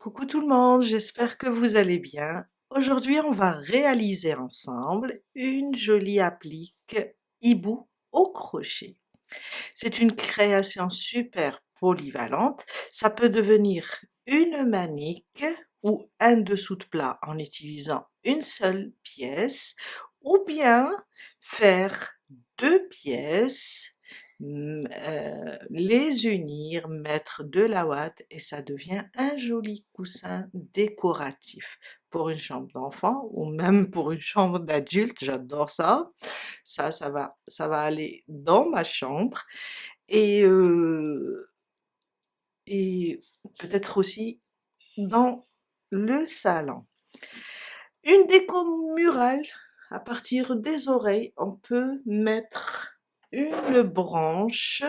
Coucou tout le monde, j'espère que vous allez bien. Aujourd'hui, on va réaliser ensemble une jolie applique hibou au crochet. C'est une création super polyvalente. Ça peut devenir une manique ou un dessous de plat en utilisant une seule pièce, ou bien faire deux pièces, les unir, mettre de la ouate et ça devient un joli coussin décoratif pour une chambre d'enfant ou même pour une chambre d'adulte. J'adore ça. Ça va aller dans ma chambre et, euh, et peut-être aussi dans le salon. Une déco murale, à partir des oreilles, on peut mettre une branche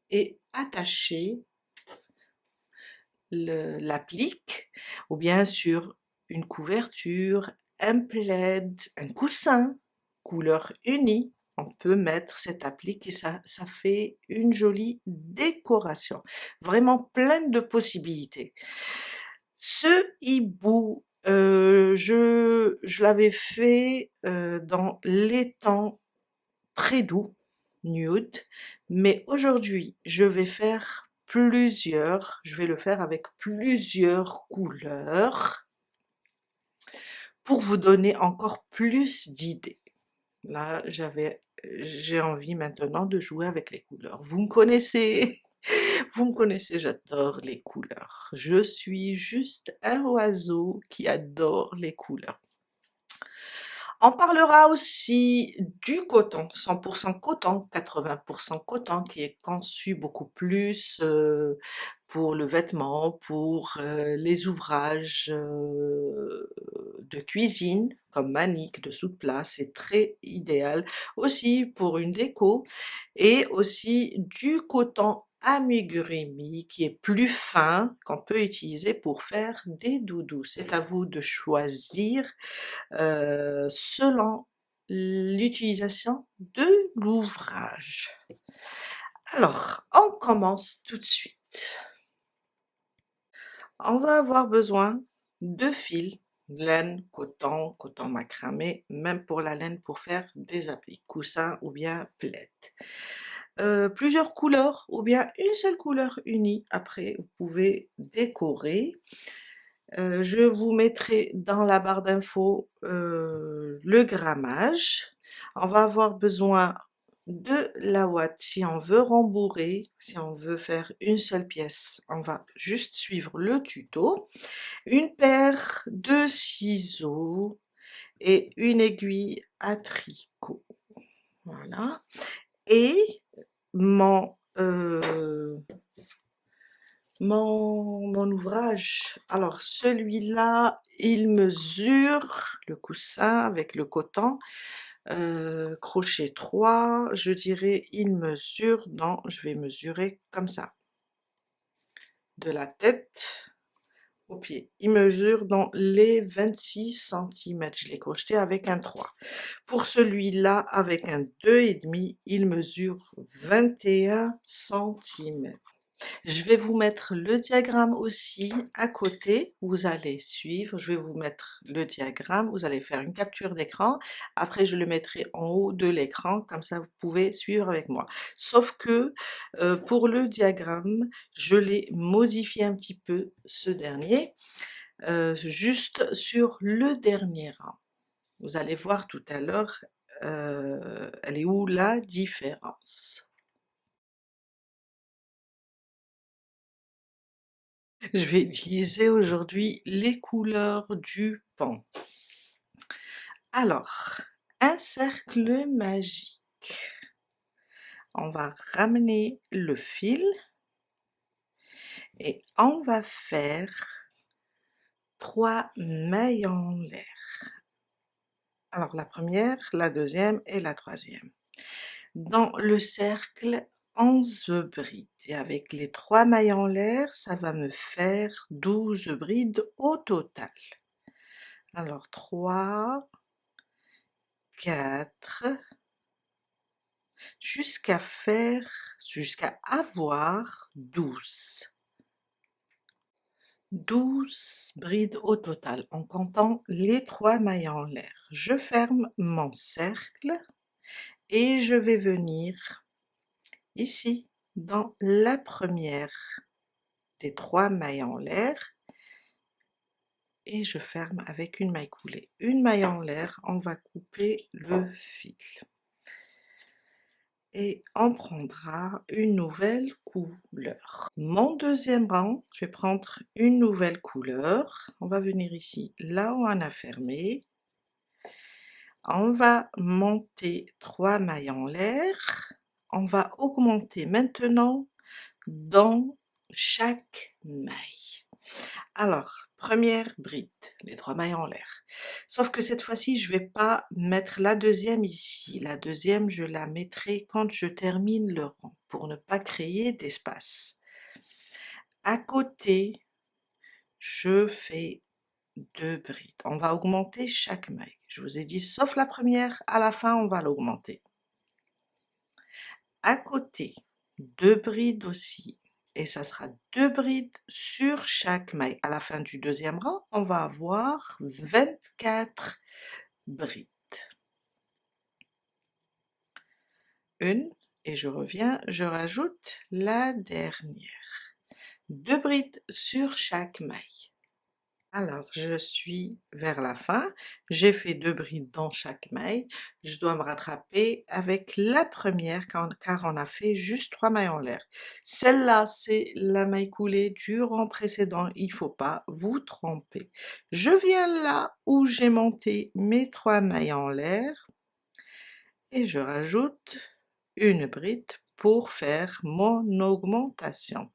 et attacher l'applique, ou bien sur une couverture, un plaid, un coussin, couleur unie. On peut mettre cette applique et ça fait une jolie décoration. Vraiment pleine de possibilités. Ce hibou, je l'avais fait dans les temps très doux, nude, mais aujourd'hui, je vais le faire avec plusieurs couleurs pour vous donner encore plus d'idées. Là, j'ai envie maintenant de jouer avec les couleurs. Vous me connaissez, vous me connaissez, j'adore les couleurs. Je suis juste un oiseau qui adore les couleurs. On parlera aussi du coton, 100% coton, 80% coton, qui est conçu beaucoup plus pour le vêtement, pour les ouvrages de cuisine, comme manique, dessous de plat, c'est très idéal. Aussi pour une déco, et aussi du coton amigurumi, qui est plus fin, qu'on peut utiliser pour faire des doudous. C'est à vous de choisir selon l'utilisation de l'ouvrage. Alors, on commence tout de suite. On va avoir besoin de fils, laine, coton, coton macramé, même pour la laine pour faire des appliques, coussins ou bien plaid. Plusieurs couleurs ou bien une seule couleur unie. Après, vous pouvez décorer. Je vous mettrai dans la barre d'infos le grammage. On va avoir besoin de la ouate si on veut rembourrer, si on veut faire une seule pièce, on va juste suivre le tuto. Une paire de ciseaux et une aiguille à tricot. Voilà. Et mon mon ouvrage, alors celui-là, il mesure le coussin avec le coton, crochet 3, je dirais il mesure dans, je vais mesurer comme ça, de la tête au pied. Il mesure dans les 26 centimètres. Je l'ai crocheté avec un 3. Pour celui-là, avec un 2,5, il mesure 21 centimètres. Je vais vous mettre le diagramme aussi à côté, vous allez suivre, je vais vous mettre le diagramme, vous allez faire une capture d'écran, après je le mettrai en haut de l'écran, comme ça vous pouvez suivre avec moi. Sauf que pour le diagramme, je l'ai modifié un petit peu, ce dernier, juste sur le dernier rang. Vous allez voir tout à l'heure, elle est où la différence. Je vais utiliser aujourd'hui les couleurs du pan. Alors, un cercle magique. On va ramener le fil et on va faire 3 mailles en l'air. Alors la première, la deuxième et la troisième. Dans le cercle, 11 brides. Et avec les 3 mailles en l'air, ça va me faire 12 brides au total. Alors 3, 4, jusqu'à avoir 12. 12 brides au total en comptant les 3 mailles en l'air. Je ferme mon cercle et je vais venir ici dans la première des 3 mailles en l'air et je ferme avec une maille coulée. Une maille en l'air, on va couper le fil et on prendra une nouvelle couleur. Mon deuxième rang, je vais prendre une nouvelle couleur. On va venir ici, là où on a fermé. On va monter 3 mailles en l'air. On va augmenter maintenant dans chaque maille. Alors, première bride, les 3 mailles en l'air. Sauf que cette fois-ci, je vais pas mettre la deuxième ici. La deuxième, je la mettrai quand je termine le rang, pour ne pas créer d'espace. À côté, je fais 2 brides. On va augmenter chaque maille. Je vous ai dit, sauf la première, à la fin, on va l'augmenter. À côté, 2 brides aussi. Et ça sera 2 brides sur chaque maille. À la fin du deuxième rang, on va avoir 24 brides. Une, et je reviens, je rajoute la dernière. 2 brides sur chaque maille. Alors, je suis vers la fin, j'ai fait 2 brides dans chaque maille, je dois me rattraper avec la première car on a fait juste 3 mailles en l'air. Celle-là, c'est la maille coulée du rang précédent, il faut pas vous tromper. Je viens là où j'ai monté mes 3 mailles en l'air et je rajoute une bride pour faire mon augmentation.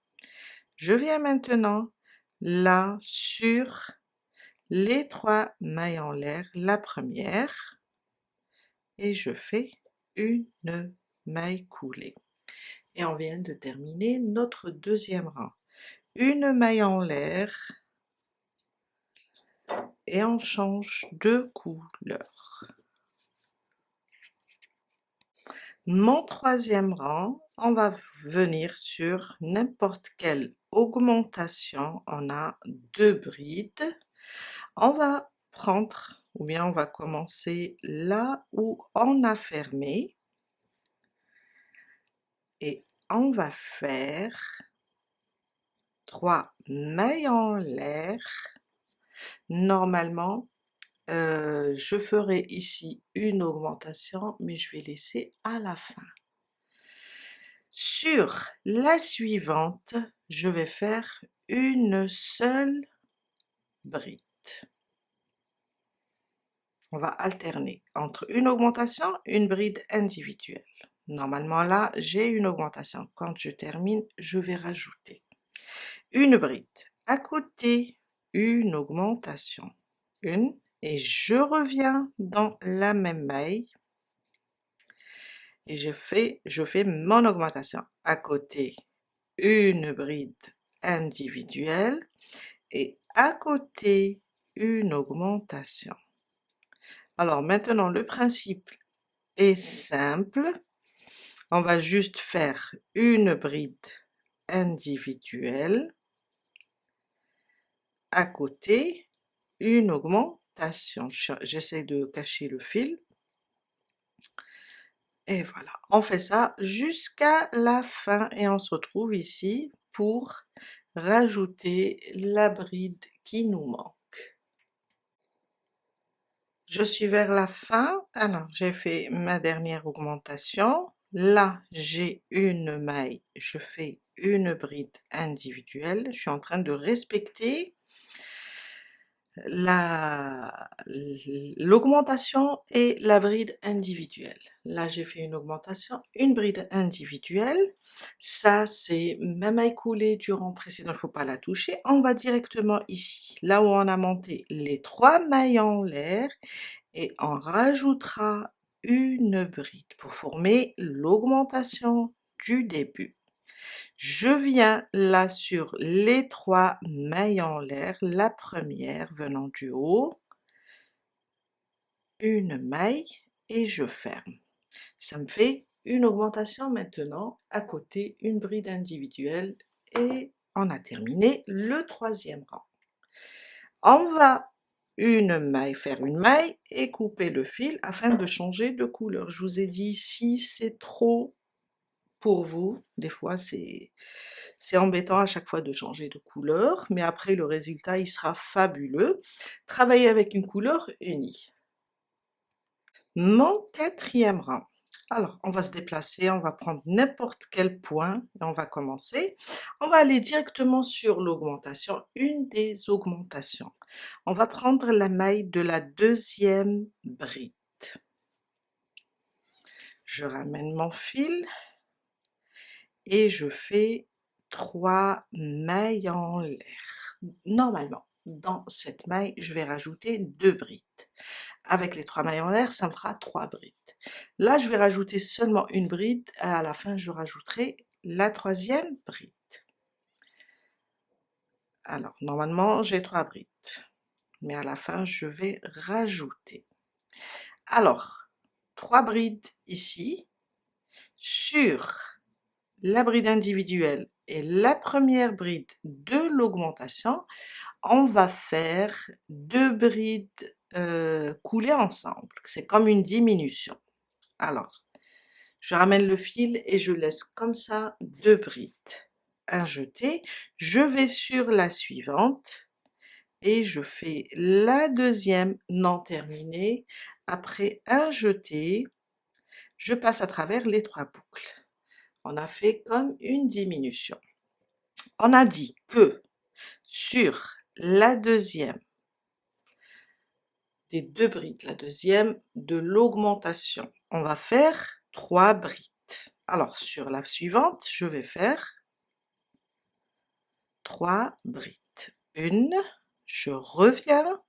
Je viens maintenant là sur les 3 mailles en l'air, la première, et je fais une maille coulée. Et on vient de terminer notre deuxième rang. Une maille en l'air, et on change de couleur. Mon troisième rang, on va venir sur n'importe quelle augmentation, on a 2 brides. On va prendre, ou bien on va commencer là où on a fermé, et on va faire 3 mailles en l'air. Normalement, je ferai ici une augmentation, mais je vais laisser à la fin. Sur la suivante, je vais faire une seule bride. On va alterner entre une augmentation, une bride individuelle. Normalement là, j'ai une augmentation. Quand je termine, je vais rajouter une bride. À côté, une augmentation. Une, et je reviens dans la même maille. Et je fais mon augmentation. À côté, une bride individuelle. Et à côté, une augmentation. Alors maintenant, le principe est simple. On va juste faire une bride individuelle. À côté, une augmentation. J'essaie de cacher le fil. Et voilà, on fait ça jusqu'à la fin et on se retrouve ici pour rajouter la bride qui nous manque. Je suis vers la fin, alors j'ai fait ma dernière augmentation. Là, j'ai une maille, je fais une bride individuelle. Je suis en train de respecter l'augmentation et la bride individuelle. Là, j'ai fait une augmentation, une bride individuelle. Ça, c'est ma maille coulée du rang précédent, il ne faut pas la toucher. On va directement ici, là où on a monté les 3 mailles en l'air, et on rajoutera une bride pour former l'augmentation du début. Je viens là sur les 3 mailles en l'air, la première venant du haut, une maille et je ferme. Ça me fait une augmentation maintenant, à côté une bride individuelle et on a terminé le troisième rang. On va faire une maille et couper le fil afin de changer de couleur. Je vous ai dit, si c'est trop pour vous, des fois c'est embêtant à chaque fois de changer de couleur, mais après le résultat il sera fabuleux. Travaillez avec une couleur unie. Mon quatrième rang. Alors, on va se déplacer, on va prendre n'importe quel point et on va commencer. On va aller directement sur l'augmentation, une des augmentations. On va prendre la maille de la deuxième bride. Je ramène mon fil et je fais 3 mailles en l'air. Normalement, dans cette maille, je vais rajouter 2 brides. Avec les 3 mailles en l'air, ça me fera 3 brides. Là, je vais rajouter seulement une bride, à la fin, je rajouterai la troisième bride. Alors, normalement, j'ai 3 brides, mais à la fin, je vais rajouter. Alors, 3 brides ici, sur la bride individuelle et la première bride de l'augmentation, on va faire 2 brides coulées ensemble. C'est comme une diminution. Alors, je ramène le fil et je laisse comme ça 2 brides. Un jeté, je vais sur la suivante et je fais la deuxième non terminée. Après un jeté, je passe à travers les 3 boucles. On a fait comme une diminution. On a dit que sur la deuxième des 2 brides, la deuxième de l'augmentation, on va faire 3 brides. Alors sur la suivante, je vais faire 3 brides. Une, je reviens,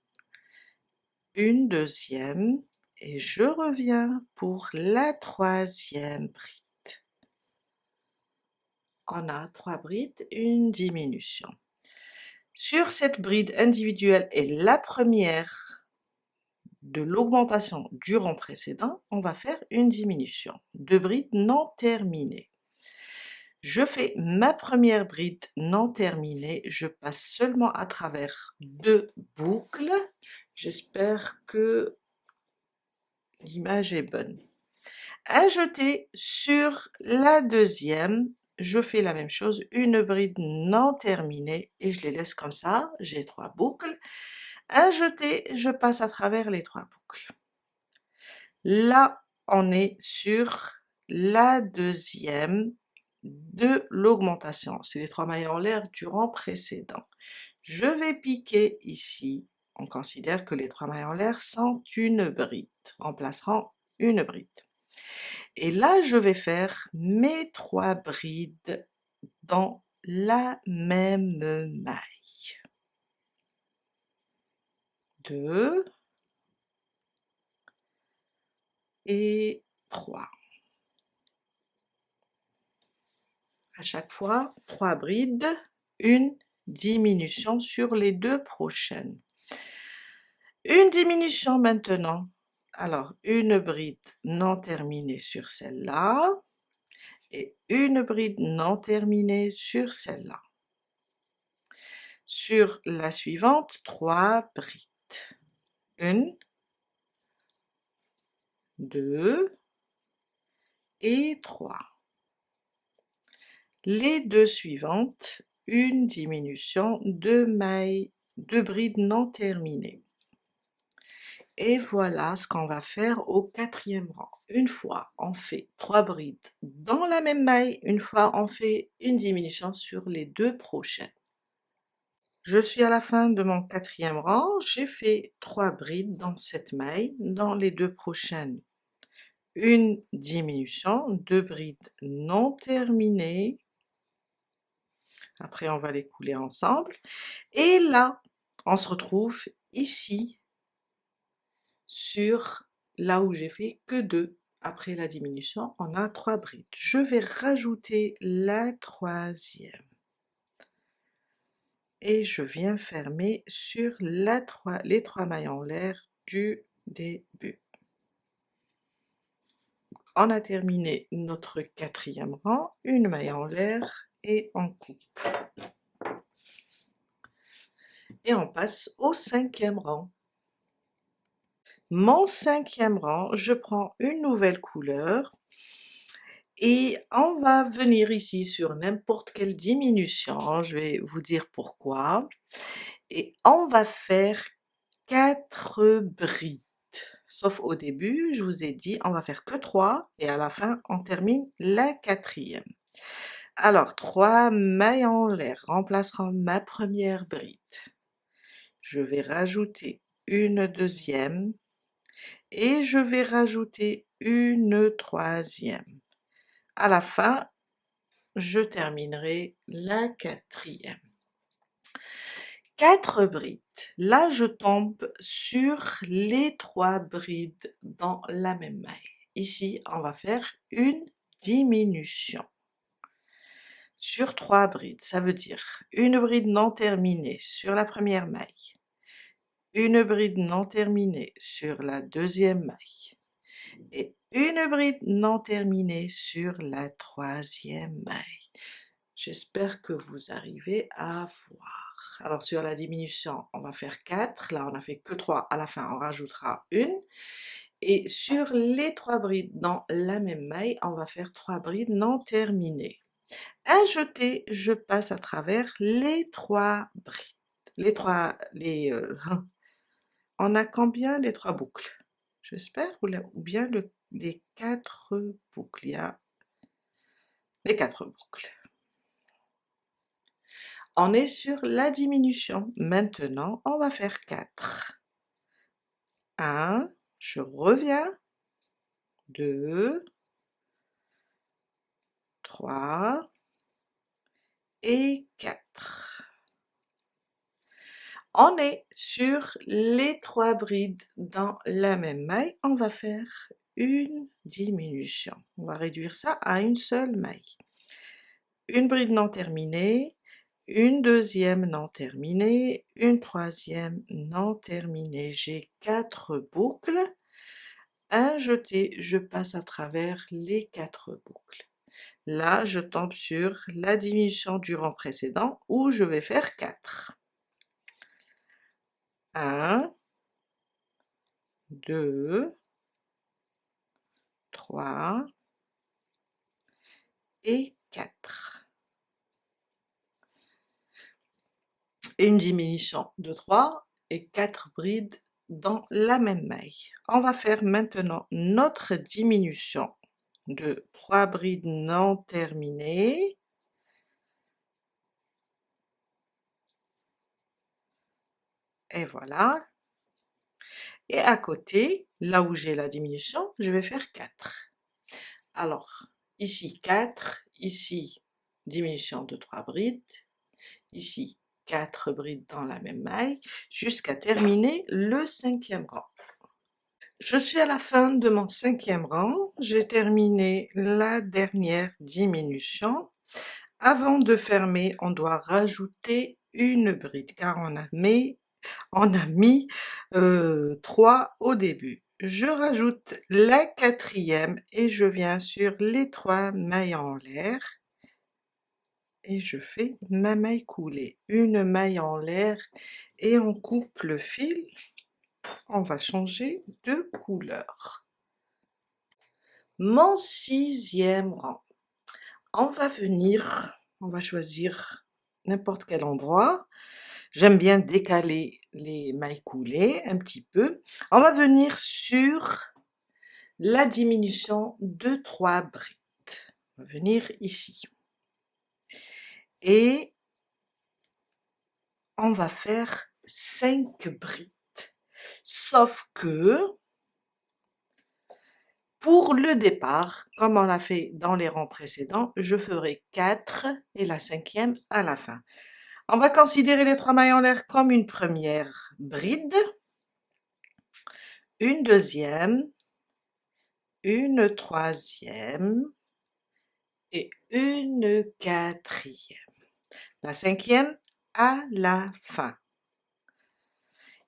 une deuxième et je reviens pour la troisième bride. On a 3 brides, une diminution. Sur cette bride individuelle et la première de l'augmentation du rang précédent, on va faire une diminution. 2 brides non terminées. Je fais ma première bride non terminée, je passe seulement à travers 2 boucles. J'espère que l'image est bonne. Un jeté sur la deuxième, je fais la même chose, une bride non terminée et je les laisse comme ça, j'ai 3 boucles. Un jeté, je passe à travers les 3 boucles. Là, on est sur la deuxième de l'augmentation. C'est les 3 mailles en l'air du rang précédent. Je vais piquer ici. On considère que les 3 mailles en l'air sont une bride, remplaceront une bride. Et là, je vais faire mes 3 brides dans la même maille. 2 et 3. À chaque fois, 3 brides, une diminution sur les 2 prochaines. Une diminution maintenant. Alors, une bride non terminée sur celle-là et une bride non terminée sur celle-là. Sur la suivante, 3 brides. 1, 2 et 3. Les 2 suivantes, une diminution, 2 mailles, 2 brides non terminées. Et voilà ce qu'on va faire au quatrième rang. Une fois, on fait 3 brides dans la même maille, une fois, on fait une diminution sur les 2 prochaines. Je suis à la fin de mon quatrième rang, j'ai fait 3 brides dans cette maille, dans les 2 prochaines. Une diminution, 2 brides non terminées. Après, on va les couler ensemble. Et là, on se retrouve ici, sur là où j'ai fait que 2. Après la diminution, on a 3 brides. Je vais rajouter la troisième. Et je viens fermer sur les 3 mailles en l'air du début. On a terminé notre quatrième rang, une maille en l'air et on coupe. et on passe au 5e rang. Mon 5e rang, je prends une nouvelle couleur et on va venir ici sur n'importe quelle diminution, je vais vous dire pourquoi, et on va faire 4 brides. Sauf au début, je vous ai dit, on va faire que 3 et à la fin, on termine la 4e. Alors, 3 mailles en l'air remplaceront ma première bride. Je vais rajouter une deuxième et je vais rajouter une troisième. À la fin, je terminerai la 4e. 4 brides. Là, je tombe sur les 3 brides dans la même maille. Ici, on va faire une diminution sur 3 brides. Ça veut dire une bride non terminée sur la première maille, une bride non terminée sur la deuxième maille et une bride non terminée sur la troisième maille. J'espère que vous arrivez à voir. Alors sur la diminution, on va faire 4, là on a fait que 3, à la fin on rajoutera une. Et sur les 3 brides dans la même maille, on va faire 3 brides non terminées. Un jeté, je passe à travers les 3 brides. On a combien les 3 boucles? J'espère, ou bien les 4 boucles. Il y a les 4 boucles. On est sur la diminution. Maintenant, on va faire 4. 1, je reviens. 2, 3 et 4. On est sur les 3 brides dans la même maille. On va faire une diminution. On va réduire ça à une seule maille. Une bride non terminée, une deuxième non terminée, une troisième non terminée. J'ai 4 boucles. Un jeté, je passe à travers les 4 boucles. Là, je tombe sur la diminution du rang précédent où je vais faire 4. 1, 2, 3 et 4. Une diminution de 3 et 4 brides dans la même maille. On va faire maintenant notre diminution de 3 brides non terminées. Et voilà. Et à côté, là où j'ai la diminution, je vais faire 4. Alors, ici 4, ici diminution de 3 brides, ici 4 brides dans la même maille, jusqu'à terminer le 5e rang. Je suis à la fin de mon 5e rang, j'ai terminé la dernière diminution. Avant de fermer, on doit rajouter une bride car on a mis 3 au début. Je rajoute la 4e et je viens sur les 3 mailles en l'air et je fais ma maille coulée. Une maille en l'air et on coupe le fil. On va changer de couleur. Mon 6e rang. On va choisir n'importe quel endroit. J'aime bien décaler les mailles coulées un petit peu. On va venir sur la diminution de 3 brides. On va venir ici. Et on va faire 5 brides. Sauf que, pour le départ, comme on l'a fait dans les rangs précédents, je ferai 4 et la 5e à la fin. On va considérer les 3 mailles en l'air comme une première bride, une deuxième, une troisième et une quatrième. La 5e à la fin.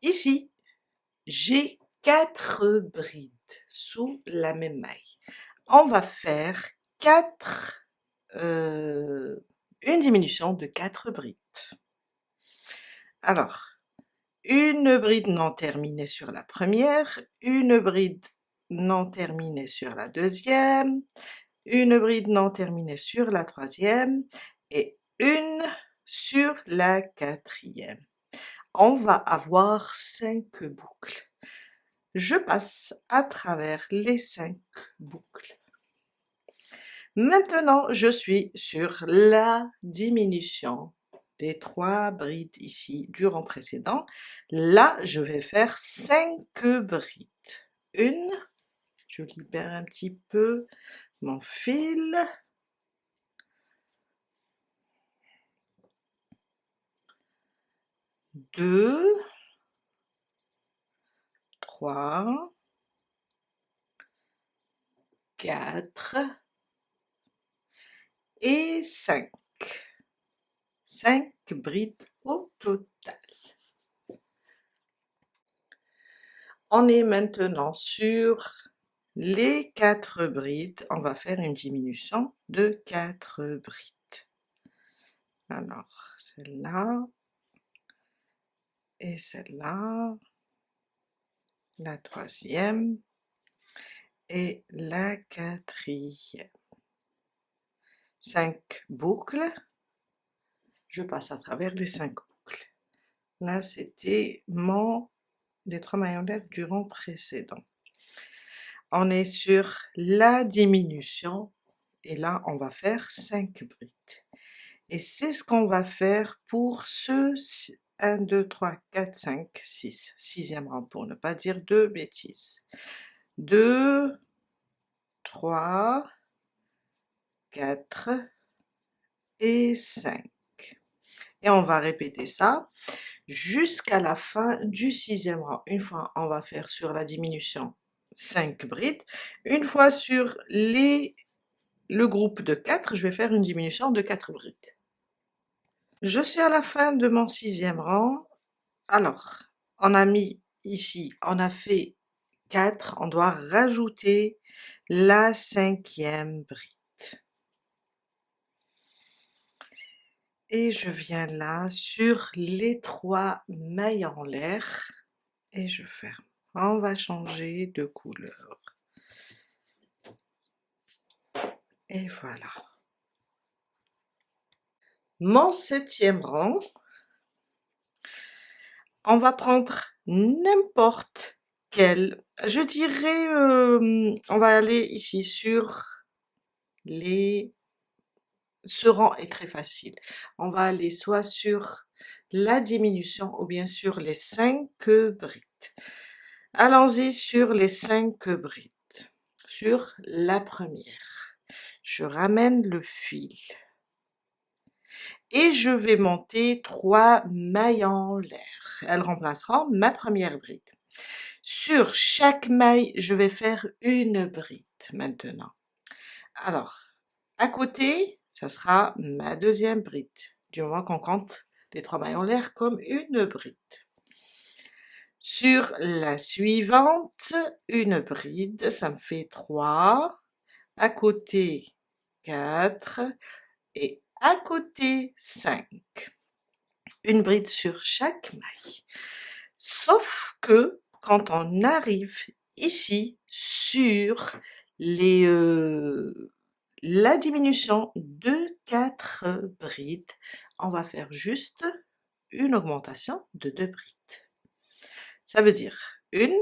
Ici, j'ai 4 brides sous la même maille. On va faire une diminution de 4 brides. Alors, une bride non terminée sur la première, une bride non terminée sur la deuxième, une bride non terminée sur la troisième et une sur la quatrième. On va avoir 5 boucles. Je passe à travers les 5 boucles. Maintenant, je suis sur la diminution des 3 brides ici du rang précédent. Là, je vais faire 5 brides. Une, je libère un petit peu mon fil. 2, 3, 4 et 5. 5 brides au total. On est maintenant sur les 4 brides. On va faire une diminution de 4 brides. Alors, celle-là et celle-là, la troisième et la quatrième. 5 boucles. Je passe à travers les 5 boucles. Là, c'était les 3 maillons d'air du rang précédent. On est sur la diminution et là, on va faire 5 brides. Et c'est ce qu'on va faire pour ce 1, 2, 3, 4, 5, 6, sixième rang pour ne pas dire de bêtises. 2, 3, 4 et 5. Et on va répéter ça jusqu'à la fin du 6e rang. Une fois, on va faire sur la diminution 5 brides. Une fois sur le groupe de 4, je vais faire une diminution de 4 brides. Je suis à la fin de mon 6e rang. Alors, on a mis ici, on a fait 4, on doit rajouter la 5e bride. Et je viens là sur les 3 mailles en l'air et je ferme. On va changer de couleur. Et voilà. Mon 7e rang, on va prendre n'importe quel, je dirais, on va aller ici sur ce rang est très facile. On va aller soit sur la diminution ou bien sur les 5 brides. Allons-y sur les 5 brides. Sur la première, je ramène le fil et je vais monter 3 mailles en l'air. Elles remplaceront ma première bride. Sur chaque maille, je vais faire une bride maintenant. Alors, à côté, ça sera ma deuxième bride, du moment qu'on compte les 3 mailles en l'air comme une bride. Sur la suivante, une bride, ça me fait 3, à côté 4 et à côté 5. Une bride sur chaque maille. Sauf que quand on arrive ici sur la diminution de 4 brides, on va faire juste une augmentation de 2 brides. Ça veut dire une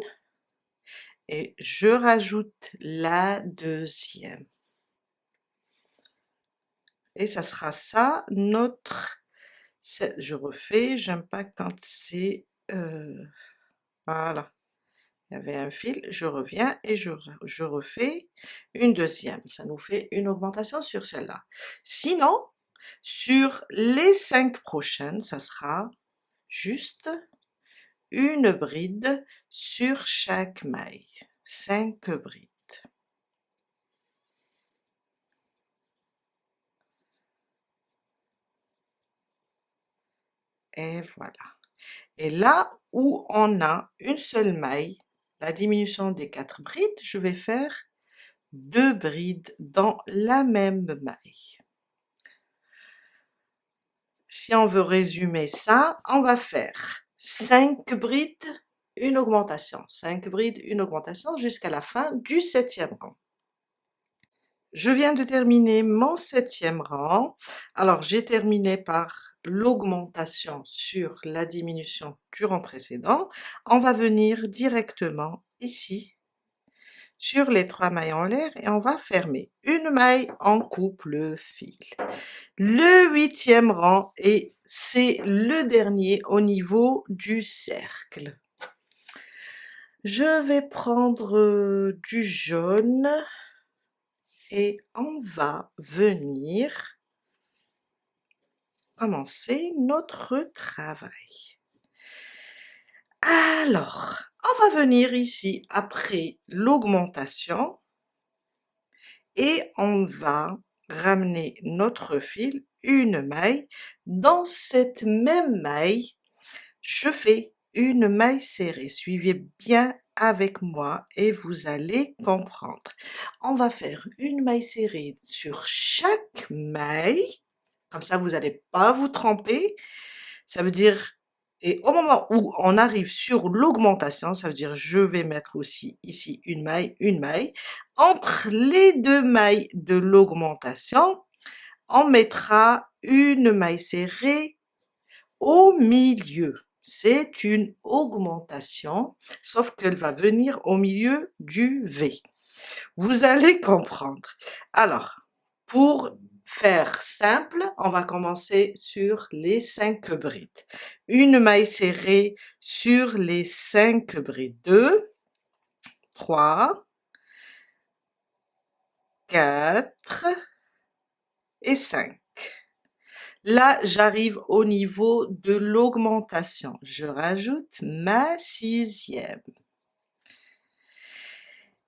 et je rajoute la deuxième. Et ça sera ça notre... Je refais, j'aime pas quand c'est... voilà. Il y avait un fil, je reviens et je refais une deuxième. Ça nous fait une augmentation sur celle-là. Sinon, sur les 5 prochaines, ça sera juste une bride sur chaque maille. 5 brides. Et voilà. Et là où on a une seule maille, la diminution des 4 brides, je vais faire 2 brides dans la même maille. Si on veut résumer ça, on va faire 5 brides, une augmentation, 5 brides, une augmentation jusqu'à la fin du 7e rang. Je viens de terminer mon 7e rang. Alors, j'ai terminé par l'augmentation sur la diminution du rang précédent. On va venir directement ici sur les 3 mailles en l'air et on va fermer une maille, on coupe le fil. Le 8e rang et c'est le dernier au niveau du cercle. Je vais prendre du jaune et on va venir commencer notre travail. Alors, on va venir ici après l'augmentation et on va ramener notre fil, une maille. Dans cette même maille, je fais une maille serrée. Suivez bien avec moi et vous allez comprendre. On va faire une maille serrée sur chaque maille. Comme ça, vous n'allez pas vous tromper. Ça veut dire, et au moment où on arrive sur l'augmentation, ça veut dire je vais mettre aussi ici une maille, une maille. Entre les 2 mailles de l'augmentation, on mettra une maille serrée au milieu. C'est une augmentation, sauf qu'elle va venir au milieu du V. Vous allez comprendre. Alors, pour faire simple, on va commencer sur les 5 brides. Une maille serrée sur les 5 brides. 2, 3, 4 et 5. Là, j'arrive au niveau de l'augmentation. Je rajoute ma 6e.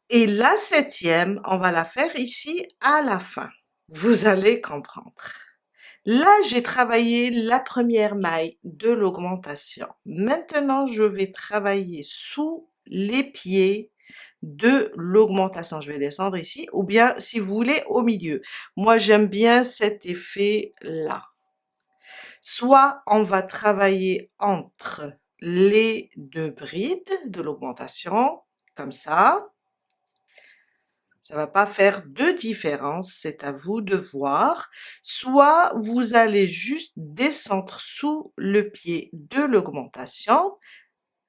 Et la 7e, on va la faire ici à la fin. Vous allez comprendre. Là, j'ai travaillé la première maille de l'augmentation. Maintenant, je vais travailler sous les pieds de l'augmentation. Je vais descendre ici, ou bien, si vous voulez, au milieu. Moi, j'aime bien cet effet-là. Soit on va travailler entre les 2 brides de l'augmentation, comme ça. Ça va pas faire de différence, c'est à vous de voir. Soit vous allez juste descendre sous le pied de l'augmentation,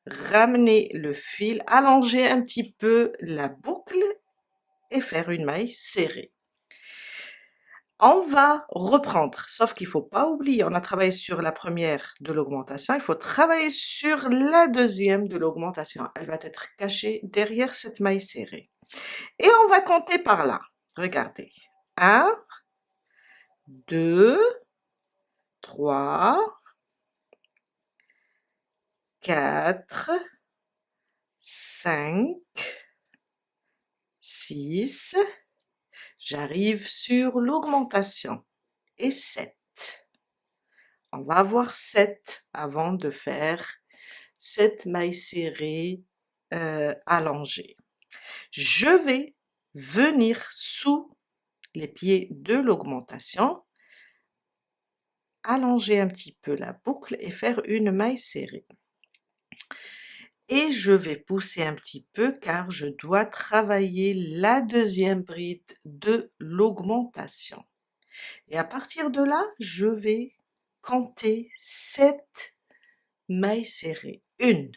ramener le fil, allonger un petit peu la boucle et faire une maille serrée. On va reprendre, sauf qu'il faut pas oublier, on a travaillé sur la première de l'augmentation, il faut travailler sur la deuxième de l'augmentation. Elle va être cachée derrière cette maille serrée. Et on va compter par là. Regardez. 1, 2, 3, 4, 5, 6. J'arrive sur l'augmentation. Et 7. On va avoir 7 avant de faire cette maille serrée allongée. Je vais venir sous les pieds de l'augmentation, allonger un petit peu la boucle et faire une maille serrée. Et je vais pousser un petit peu car je dois travailler la deuxième bride de l'augmentation. Et à partir de là, je vais compter 7 mailles serrées. 1,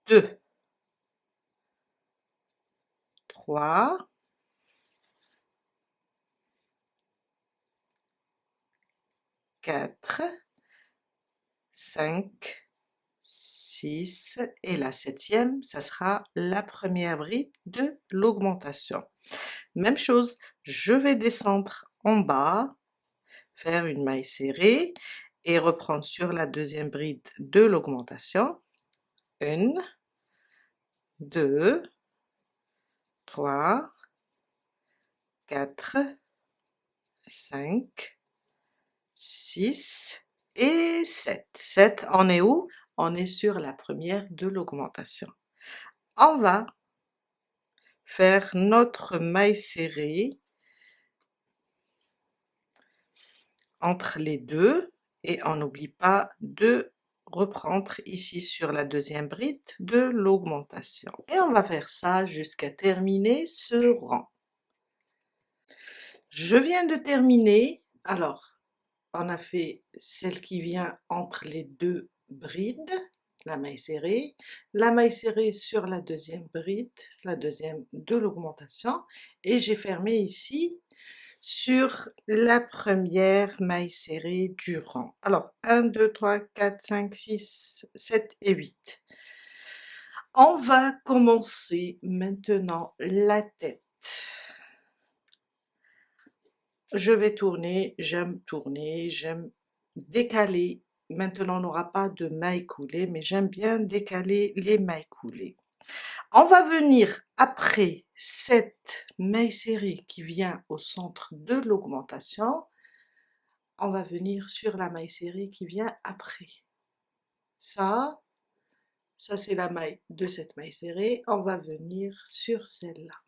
2, 3, 4, 5, 6 et la 7e, ça sera la première bride de l'augmentation. Même chose, je vais descendre en bas, faire une maille serrée et reprendre sur la deuxième bride de l'augmentation. 1, 2, 3, 4, 5, 6 et 7. 7, on est où? On est sur la première de l'augmentation. On va faire notre maille serrée entre les deux et on n'oublie pas de reprendre ici sur la deuxième bride de l'augmentation. Et on va faire ça jusqu'à terminer ce rang. Je viens de terminer, alors on a fait celle qui vient entre les deux brides, la maille serrée sur la deuxième bride, la deuxième de l'augmentation, et j'ai fermé ici sur la première maille serrée du rang. Alors 1, 2, 3, 4, 5, 6, 7 et 8. On va commencer maintenant la tête. Je vais tourner, j'aime décaler. Maintenant on n'aura pas de mailles coulées, mais j'aime bien décaler les mailles coulées. On va venir après cette maille serrée qui vient au centre de l'augmentation, on va venir sur la maille serrée qui vient après. Ça c'est la maille de cette maille serrée, on va venir sur celle-là.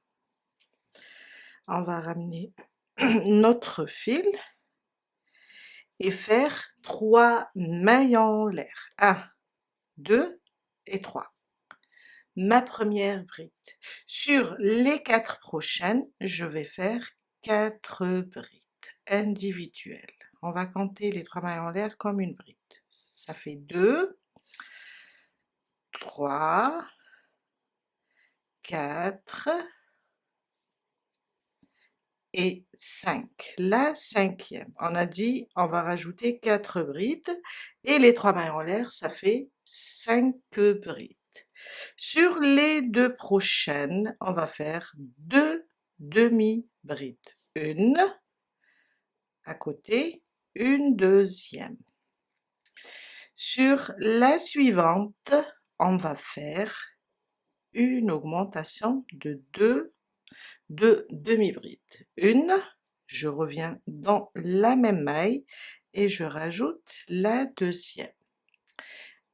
On va ramener notre fil et faire 3 mailles en l'air. 1, 2 et 3. Ma première bride. Sur les 4 prochaines, je vais faire 4 brides individuelles. On va compter les 3 mailles en l'air comme une bride. Ça fait 2, 3, 4 et 5. La cinquième, on a dit on va rajouter 4 brides et les 3 mailles en l'air, ça fait 5 brides. Sur les 2 prochaines, on va faire 2 demi-brides. Une à côté, une deuxième. Sur la suivante, on va faire une augmentation de 2 demi-brides. Une, je reviens dans la même maille et je rajoute la deuxième.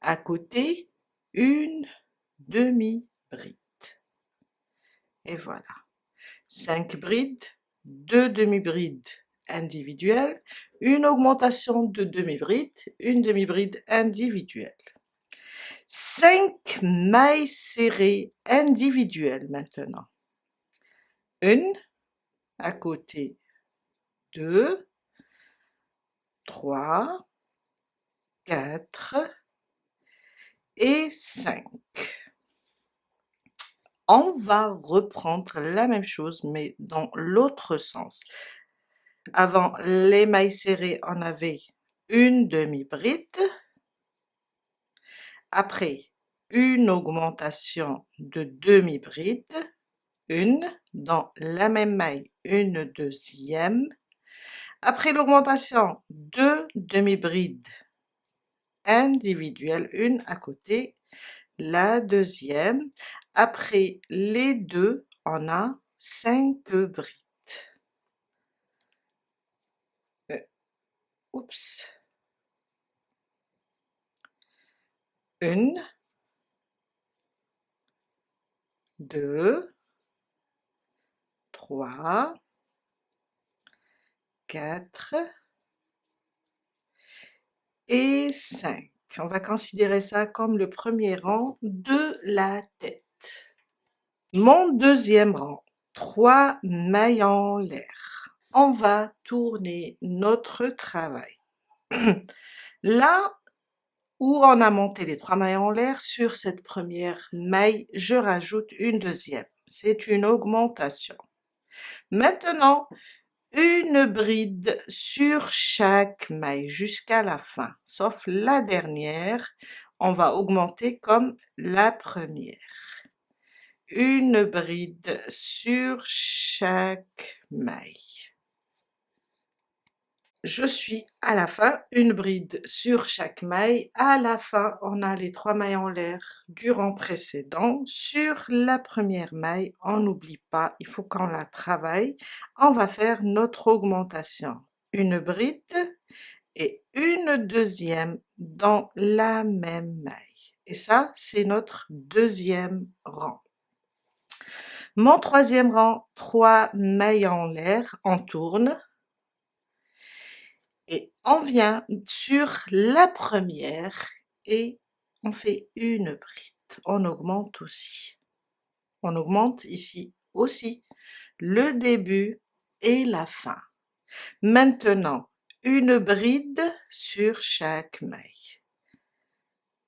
À côté, une demi-bride. Et voilà. 5 brides, 2 demi-brides individuelles, une augmentation de demi-bride, une demi-bride individuelle. 5 mailles serrées individuelles maintenant. Une, à côté, 2, 3, 4 et 5. On va reprendre la même chose mais dans l'autre sens. Avant les mailles serrées, on avait une demi-bride. Après, une augmentation de demi-bride, une, dans la même maille, une deuxième. Après l'augmentation, 2 demi-brides individuelles, une à côté, la deuxième. Après les deux, on a 5 brides. Oups. Une, 2, 3, 4 et 5. On va considérer ça comme le premier rang de la tête. Mon deuxième rang, 3 mailles en l'air. On va tourner notre travail. Là où on a monté les 3 mailles en l'air, sur cette première maille, je rajoute une deuxième. C'est une augmentation. Maintenant, une bride sur chaque maille jusqu'à la fin, sauf la dernière, on va augmenter comme la première. Une bride sur chaque maille. Je suis à la fin, une bride sur chaque maille. À la fin, on a les 3 mailles en l'air du rang précédent. Sur la première maille, on n'oublie pas, il faut qu'on la travaille. On va faire notre augmentation. Une bride et une deuxième dans la même maille. Et ça, c'est notre deuxième rang. Mon troisième rang, 3 mailles en l'air, on tourne. et on vient sur la première et on fait une bride. On augmente aussi. On augmente ici aussi le début et la fin. Maintenant, une bride sur chaque maille.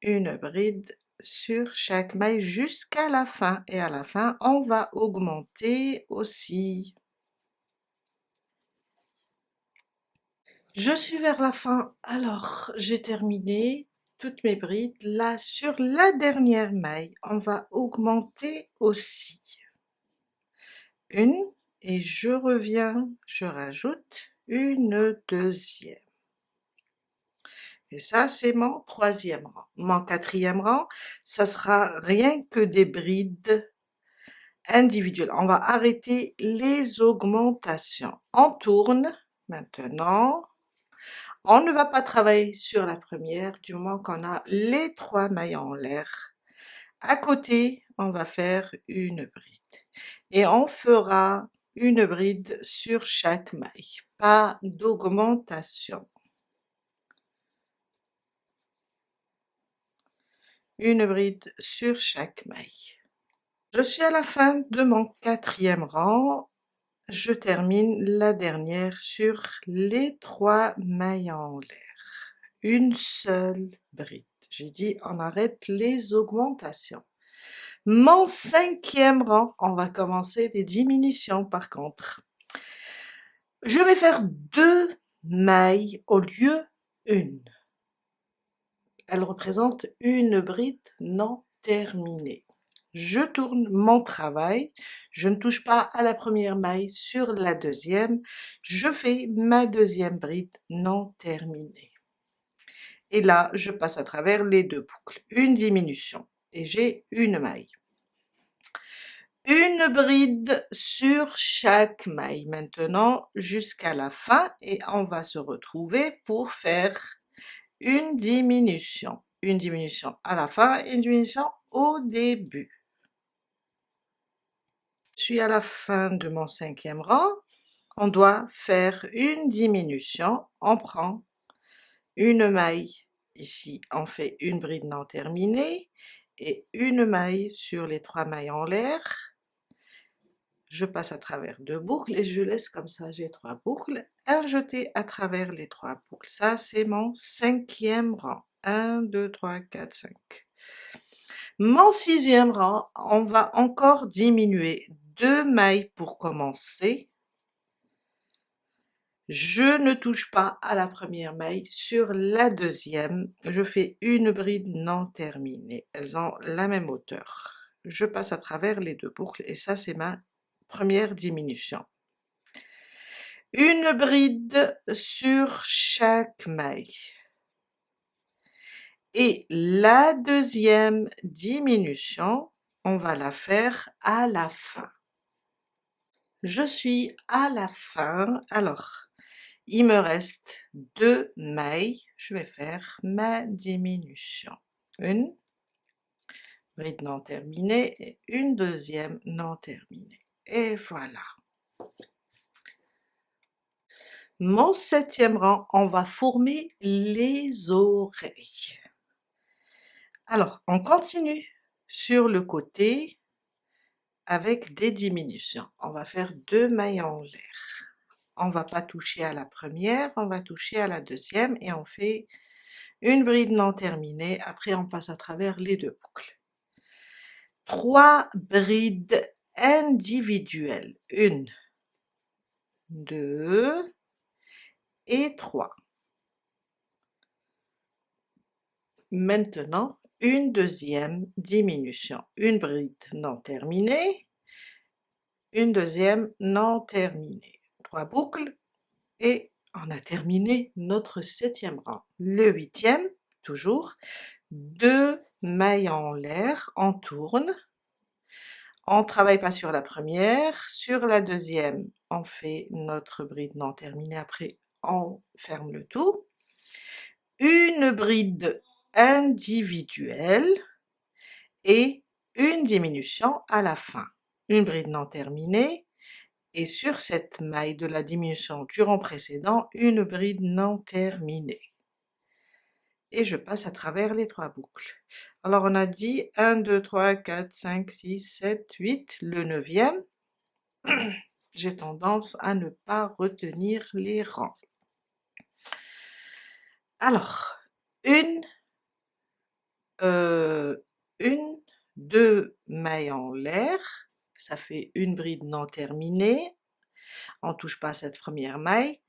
Une bride sur chaque maille jusqu'à la fin. Et à la fin, on va augmenter aussi. Je suis vers la fin. Alors, j'ai terminé toutes mes brides. Là, sur la dernière maille, on va augmenter aussi. Une, et je reviens, je rajoute une deuxième. Et ça, c'est mon troisième rang. Mon quatrième rang, ça sera rien que des brides individuelles. On va arrêter les augmentations. On tourne maintenant. On ne va pas travailler sur la première du moment qu'on a les 3 mailles en l'air. À côté, on va faire une bride. Et on fera une bride sur chaque maille. Pas d'augmentation. Une bride sur chaque maille. Je suis à la fin de mon quatrième rang. Je termine la dernière sur les 3 mailles en l'air. Une seule bride. J'ai dit on arrête les augmentations. Mon cinquième rang, on va commencer les diminutions par contre. Je vais faire 2 mailles au lieu d'une. Elle représente une bride non terminée. Je tourne mon travail, je ne touche pas à la première maille sur la deuxième, je fais ma deuxième bride non terminée. Et là, je passe à travers les 2 boucles, une diminution et j'ai une maille. Une bride sur chaque maille maintenant jusqu'à la fin et on va se retrouver pour faire une diminution. Une diminution à la fin et une diminution au début. Je suis à la fin de mon cinquième rang. On doit faire une diminution. On prend une maille. Ici, on fait une bride non terminée et une maille sur les 3 mailles en l'air. Je passe à travers 2 boucles et je laisse comme ça, j'ai 3 boucles à jeter à travers les 3 boucles. Ça, c'est mon cinquième rang. 1, 2, 3, 4, 5. Mon sixième rang, on va encore diminuer 2 mailles pour commencer. Je ne touche pas à la première maille. Sur la deuxième, je fais une bride non terminée. Elles ont la même hauteur. Je passe à travers les 2 boucles et ça, c'est ma première diminution. Une bride sur chaque maille. Et la deuxième diminution, on va la faire à la fin. Je suis à la fin, alors il me reste 2 mailles, je vais faire ma diminution. Une bride non terminée et une deuxième non terminée. Et voilà. Mon septième rang, on va former les oreilles. Alors, on continue sur le côté avec des diminutions. On va faire 2 mailles en l'air. On va pas toucher à la première, on va toucher à la deuxième et on fait une bride non terminée. Après, on passe à travers les 2 boucles. 3 brides individuelles. 1, 2 et 3. Maintenant, une deuxième diminution. Une bride non terminée, une deuxième non terminée. 3 boucles et on a terminé notre septième rang. Le huitième, toujours, 2 mailles en l'air, on tourne. On ne travaille pas sur la première, sur la deuxième, on fait notre bride non terminée, après on ferme le tout. Une bride individuelle et une diminution à la fin. Une bride non terminée et sur cette maille de la diminution du rang précédent, une bride non terminée. Et je passe à travers les 3 boucles. Alors on a dit 1, 2, 3, 4, 5, 6, 7, 8, le 9e. J'ai tendance à ne pas retenir les rangs. Alors, une, 2 mailles en l'air, ça fait une bride non terminée, on touche pas à cette première maille,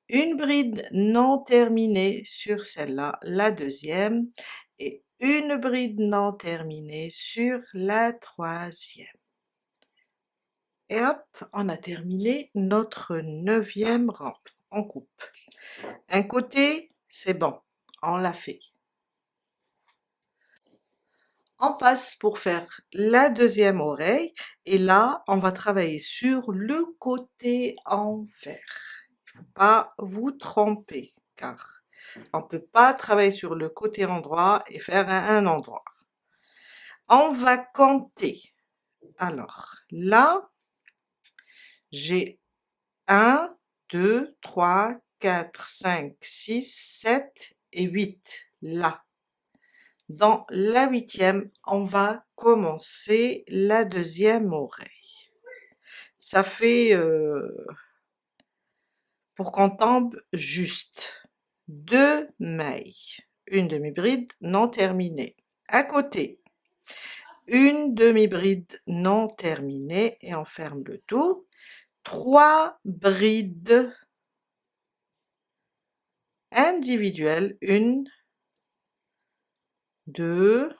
une bride non terminée sur celle-là, la deuxième, et une bride non terminée sur la troisième. Et hop, on a terminé notre 9e rang. On coupe. Un côté, c'est bon, on l'a fait. On passe pour faire la deuxième oreille, et là, on va travailler sur le côté envers. Il ne faut pas vous tromper, car on ne peut pas travailler sur le côté endroit et faire un endroit. On va compter. Alors, là, j'ai 1, 2, 3, 4, 5, 6, 7 et 8, là. Dans la 8e, on va commencer la deuxième oreille. Ça fait, pour qu'on tombe juste, 2 mailles, une demi-bride non terminée. À côté, une demi-bride non terminée et on ferme le tout. 3 brides individuelles, 1, 2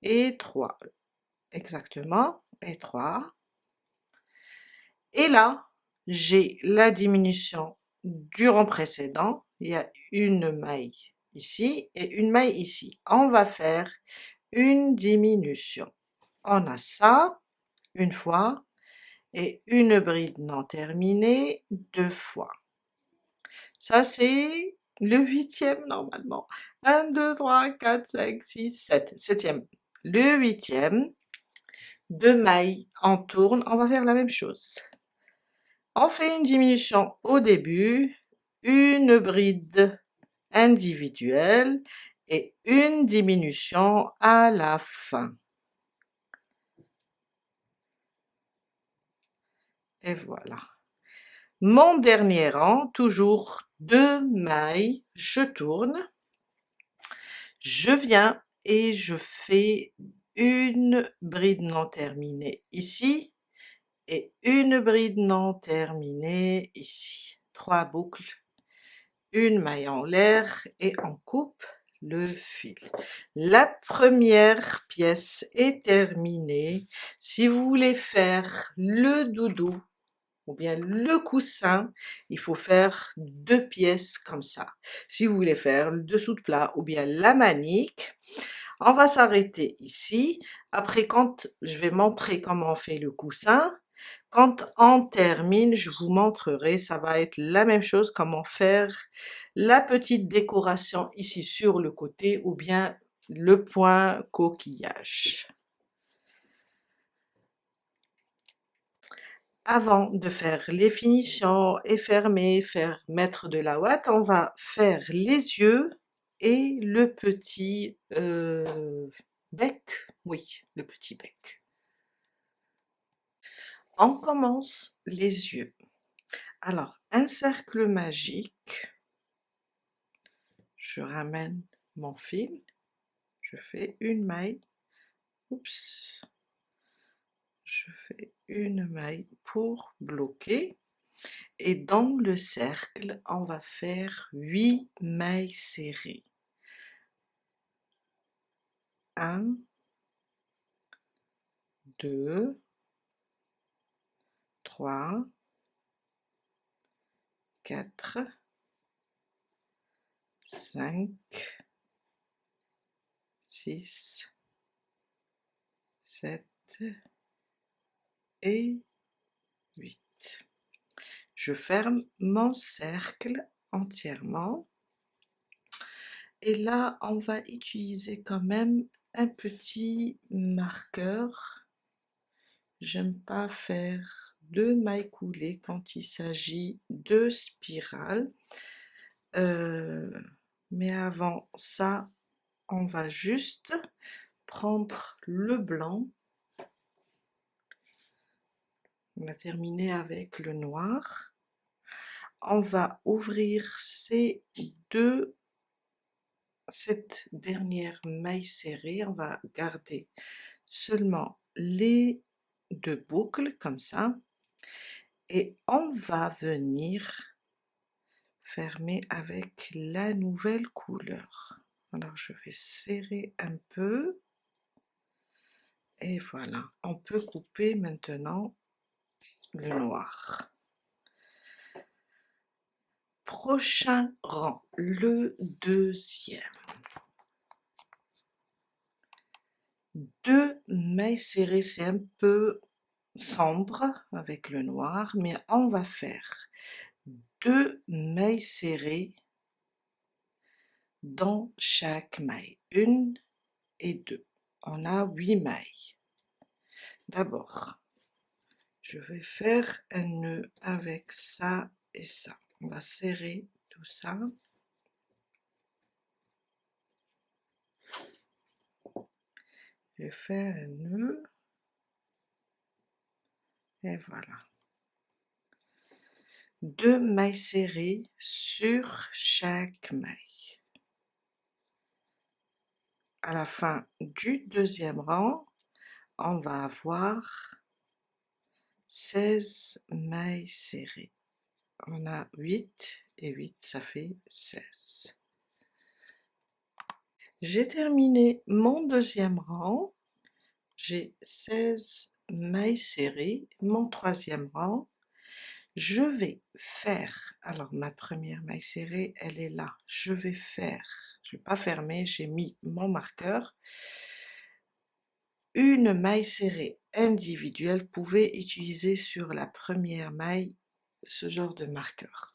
et 3, exactement, et 3. Et là, j'ai la diminution du rang précédent, il y a une maille ici et une maille ici. On va faire une diminution. On a ça, une fois, et une bride non terminée, 2 fois. Ça, c'est le 8e normalement. 1, 2, 3, 4, 5, 6, 7. 7e. Le 8e, 2 mailles, on tourne, on va faire la même chose. On fait une diminution au début, une bride individuelle et une diminution à la fin. Et voilà. Mon dernier rang, toujours 2 mailles, je tourne, je viens et je fais une bride non terminée ici et une bride non terminée ici. 3 boucles, une maille en l'air et on coupe le fil. La première pièce est terminée. Si vous voulez faire le doudou ou bien le coussin, il faut faire 2 pièces comme ça. Si vous voulez faire le dessous de plat ou bien la manique, on va s'arrêter ici. Après, quand je vais montrer comment on fait le coussin, quand on termine, je vous montrerai, ça va être la même chose, comment faire la petite décoration ici sur le côté ou bien le point coquillage. Avant de faire les finitions et fermer, mettre de la ouate, on va faire les yeux et le petit bec, oui, le petit bec. On commence les yeux. Alors, un cercle magique, je ramène mon fil, je fais une maille, oups, je fais une maille pour bloquer, et dans le cercle, on va faire 8 mailles serrées. 1, 2, 3, 4, 5, 6, 7 et 8. Je ferme mon cercle entièrement. Et là, on va utiliser quand même un petit marqueur, J'aime pas faire de mailles coulées quand il s'agit de spirales. Mais avant ça, on va juste prendre le blanc. On a terminé avec le noir. On va ouvrir cette dernière maille serrée. On va garder seulement les deux boucles comme ça. Et on va venir fermer avec la nouvelle couleur. Alors je vais serrer un peu. Et voilà, on peut couper maintenant le noir. Prochain rang, le deuxième. 2 mailles serrées, c'est un peu sombre avec le noir, mais on va faire 2 mailles serrées dans chaque maille, 1 et 2. On a 8 mailles. D'abord, je vais faire un nœud avec ça et ça. On va serrer tout ça. Je vais faire un nœud. Et voilà. 2 mailles serrées sur chaque maille. À la fin du deuxième rang, on va avoir 16 mailles serrées. On a 8 et 8, ça fait 16. J'ai terminé mon deuxième rang. J'ai 16 mailles serrées. Mon troisième rang, je vais faire, alors ma première maille serrée, elle est là. Je vais pas fermer, j'ai mis mon marqueur. Une maille serrée individuelle, vous pouvez utiliser sur la première maille ce genre de marqueur.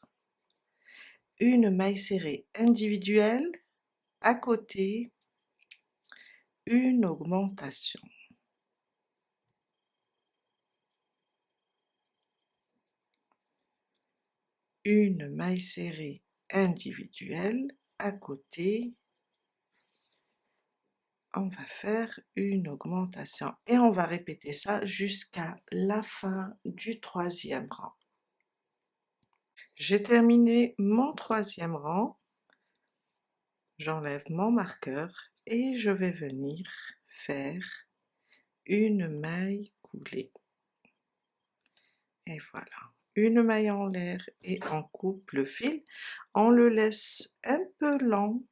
Une maille serrée individuelle, à côté, une augmentation. Une maille serrée individuelle, à côté, on va faire une augmentation et on va répéter ça jusqu'à la fin du troisième rang. J'ai terminé mon troisième rang, j'enlève mon marqueur et je vais venir faire une maille coulée. Et voilà, une maille en l'air et on coupe le fil, on le laisse un peu long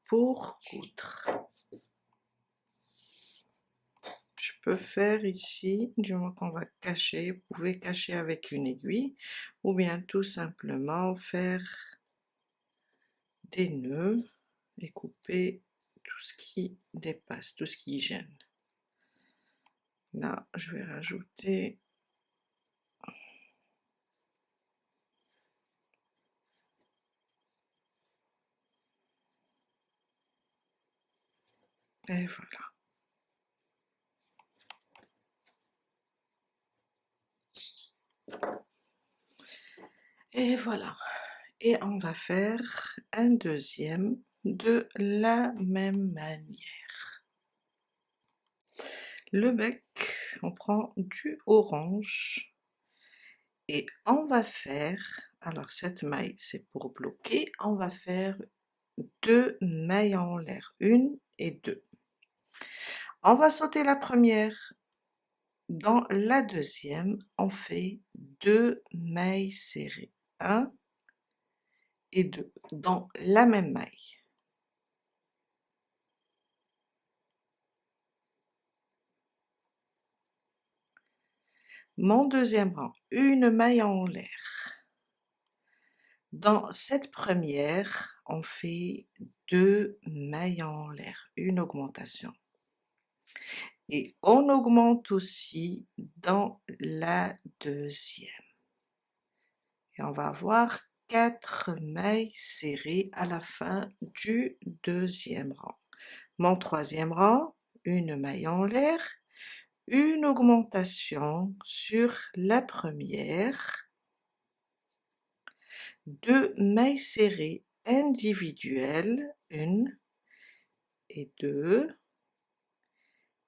pour coudre. Je peux faire ici, du moment qu'on va cacher, vous pouvez cacher avec une aiguille ou bien tout simplement faire des nœuds et couper tout ce qui dépasse, tout ce qui gêne. Là, je vais rajouter et voilà. Et voilà. Et on va faire un deuxième de la même manière. Le bec, on prend du orange et on va faire, alors cette maille c'est pour bloquer, on va faire 2 mailles en l'air, 1 et 2. On va sauter la première. Dans la deuxième, on fait 2 mailles serrées, 1 et 2, dans la même maille. Mon deuxième rang, une maille en l'air. Dans cette première, on fait 2 mailles en l'air, une augmentation. Et on augmente aussi dans la deuxième. Et on va avoir 4 mailles serrées à la fin du deuxième rang. Mon troisième rang, une maille en l'air, une augmentation sur la première, 2 mailles serrées individuelles, 1 et 2,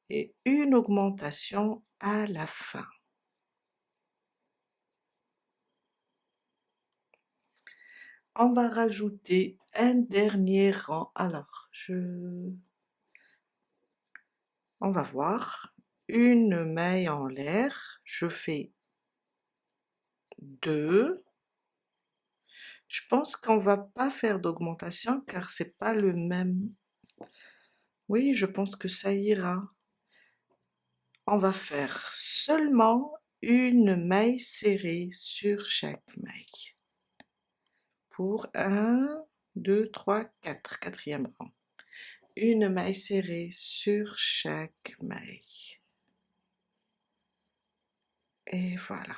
et une augmentation à la fin. On va rajouter un dernier rang. Alors, on va voir. Une maille en l'air, je fais 2. Je pense qu'on va pas faire d'augmentation car c'est pas le même. Oui, je pense que ça ira. On va faire seulement une maille serrée sur chaque maille. Pour 1, 2, 3, 4, quatrième rang. Une maille serrée sur chaque maille. Et voilà.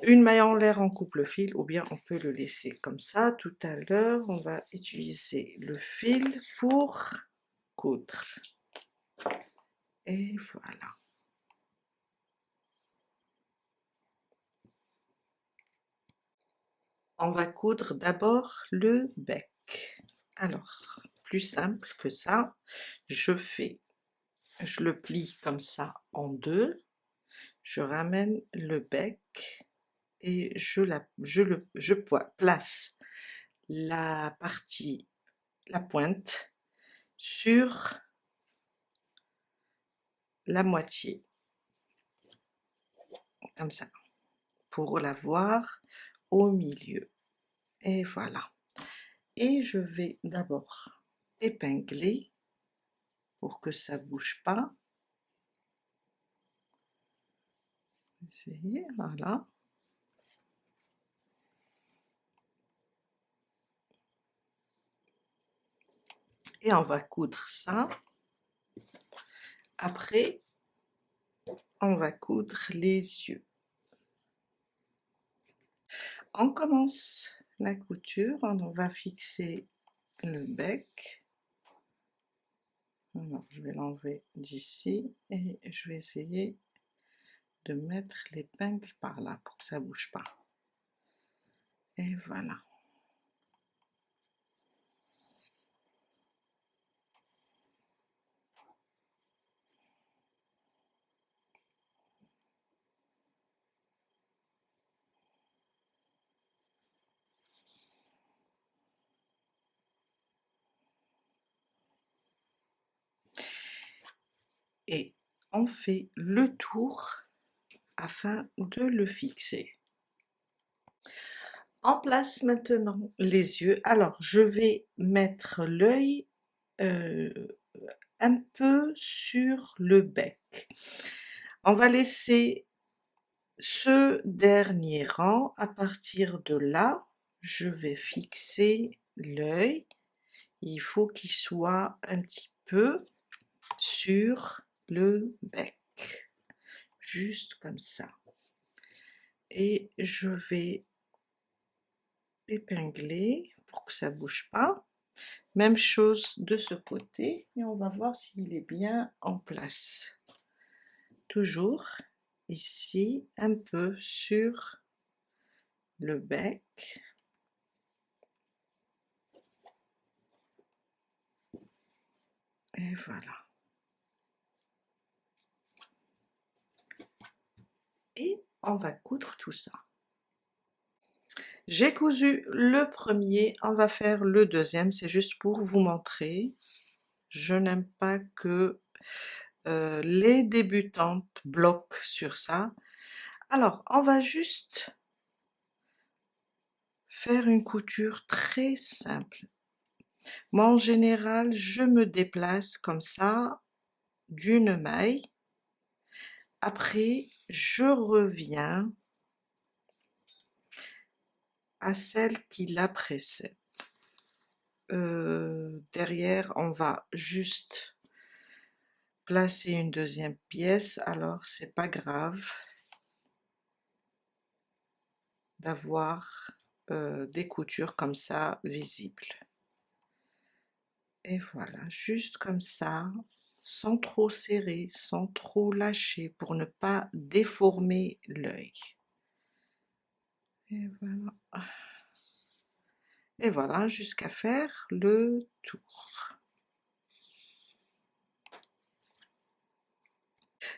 Une maille en l'air, on coupe le fil, ou bien on peut le laisser comme ça. Tout à l'heure, on va utiliser le fil pour coudre. Et voilà. On va coudre d'abord le bec. Alors, plus simple que ça, je le plie comme ça en deux, je ramène le bec et je place la pointe sur la moitié, comme ça, pour la voir au milieu. Et voilà. Et je vais d'abord épingler pour que ça bouge pas. Essayez, voilà. Et on va coudre ça. Après, on va coudre les yeux. On commence la couture, on va fixer le bec. Alors, je vais l'enlever d'ici et je vais essayer de mettre l'épingle par là pour que ça bouge pas. Et voilà. Et on fait le tour afin de le fixer. En place maintenant les yeux. Alors, je vais mettre l'œil un peu sur le bec. On va laisser ce dernier rang. À partir de là, je vais fixer l'œil. Il faut qu'il soit un petit peu sur le bec, juste comme ça. Et je vais épingler pour que ça bouge pas. Même chose de ce côté et on va voir s'il est bien en place. Toujours ici, un peu sur le bec. Et voilà. Et on va coudre tout ça. J'ai cousu le premier, on va faire le deuxième, c'est juste pour vous montrer. Je n'aime pas que les débutantes bloquent sur ça. Alors, on va juste faire une couture très simple. Moi, en général, je me déplace comme ça d'une maille. Après, je reviens à celle qui la précède. Derrière, on va juste placer une deuxième pièce, alors c'est pas grave d'avoir des coutures comme ça visibles. Et voilà, juste comme ça, sans trop serrer, sans trop lâcher pour ne pas déformer l'œil. Et voilà. Et voilà, jusqu'à faire le tour.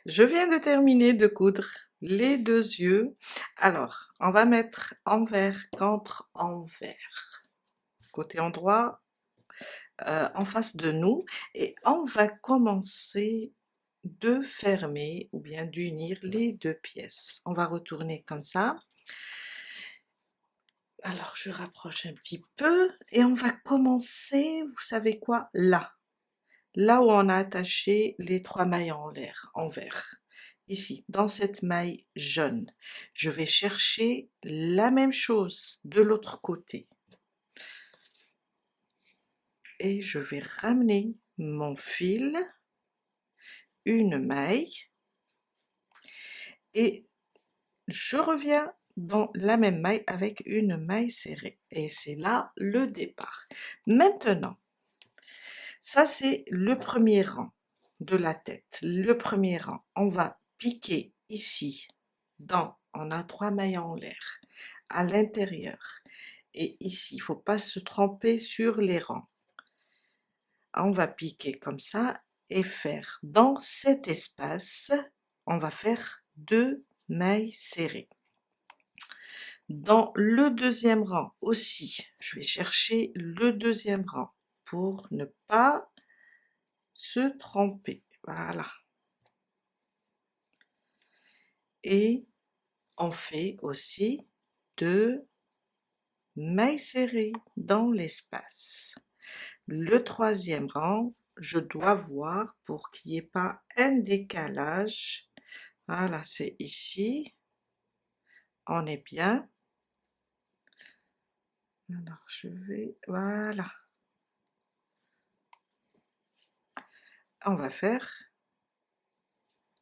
Je viens de terminer de coudre les deux yeux. Alors, on va mettre envers contre envers. Côté endroit, en face de nous. Et on va commencer de fermer ou bien d'unir les deux pièces. On va retourner comme ça. Alors, je rapproche un petit peu et on va commencer, vous savez quoi, là. Là où on a attaché les 3 mailles en l'air, en vert. Ici, dans cette maille jaune. Je vais chercher la même chose de l'autre côté. Et je vais ramener mon fil, une maille, et je reviens dans la même maille avec une maille serrée. Et c'est là le départ. Maintenant, ça c'est le premier rang de la tête. Le premier rang, on va piquer ici, on a 3 mailles en l'air, à l'intérieur. Et ici, il ne faut pas se tromper sur les rangs. On va piquer comme ça et faire dans cet espace, on va faire 2 mailles serrées. Dans le deuxième rang aussi, je vais chercher le deuxième rang pour ne pas se tromper. Voilà. Et on fait aussi 2 mailles serrées dans l'espace. Le troisième rang, je dois voir pour qu'il n'y ait pas un décalage. Voilà, c'est ici. On est bien. Alors, je vais... Voilà. On va faire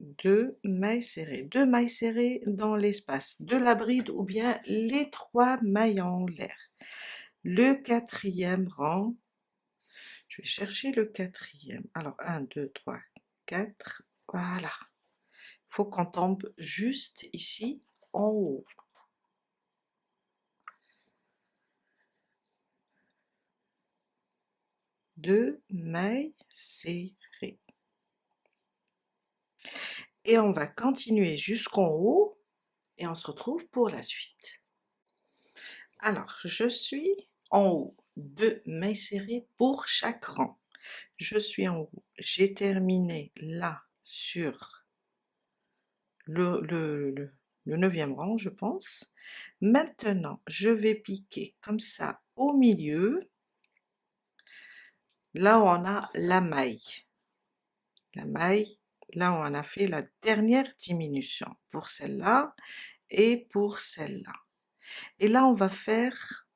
2 mailles serrées dans l'espace de la bride ou bien les 3 mailles en l'air. Le quatrième rang, je vais chercher le quatrième. Alors 1, 2, 3, 4, voilà. Il faut qu'on tombe juste ici en haut. Deux mailles serrées. Et on va continuer jusqu'en haut et on se retrouve pour la suite. Alors, je suis en haut, 2 mailles serrées pour chaque rang. Je suis en haut, j'ai terminé là sur le 9e rang, je pense. Maintenant, je vais piquer comme ça au milieu, là où on a la maille. La maille, là où on a fait la dernière diminution, pour celle-là et pour celle-là. Et là, on va faire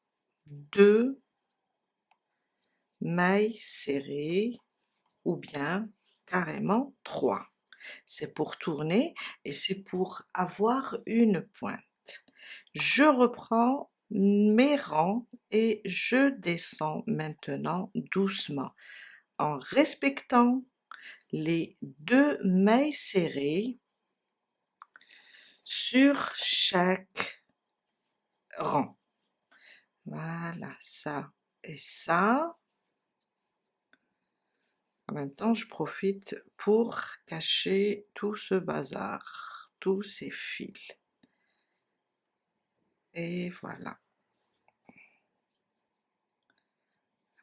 2 mailles serrées ou bien carrément 3. C'est pour tourner et c'est pour avoir une pointe. Je reprends mes rangs et je descends maintenant doucement en respectant les 2 mailles serrées sur chaque rang. Voilà, ça et ça. En même temps, je profite pour cacher tout ce bazar, tous ces fils. Et voilà.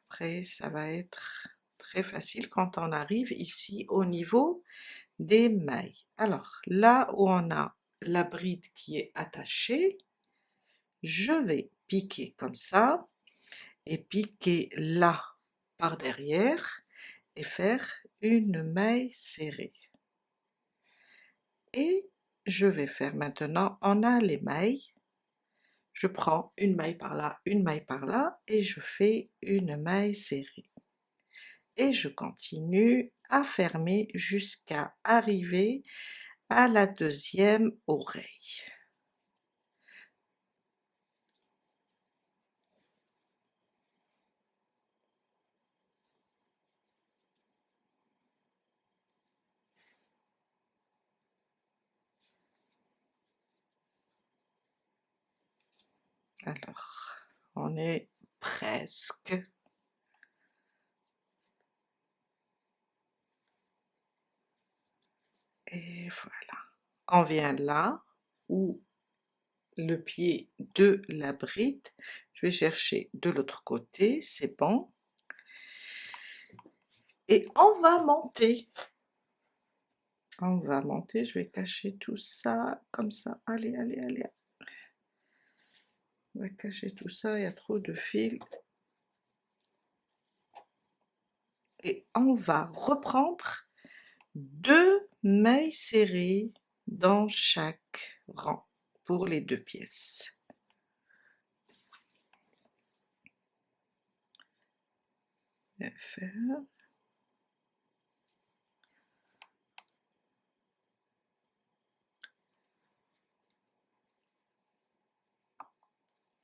Après, ça va être très facile quand on arrive ici au niveau des mailles. Alors, là où on a la bride qui est attachée, je vais piquer comme ça et piquer là par derrière et faire une maille serrée. Et je vais faire maintenant, on a les mailles, je prends une maille par là, une maille par là et je fais une maille serrée. Et je continue à fermer jusqu'à arriver à la deuxième oreille. Alors, on est presque. Et voilà. On vient là où le pied de la bride, je vais chercher de l'autre côté, c'est bon. Et on va monter. On va monter, je vais cacher tout ça, comme ça. Allez, allez, allez. On va cacher tout ça, il y a trop de fils. Et on va reprendre 2 mailles serrées dans chaque rang pour les 2 pièces. Je vais faire.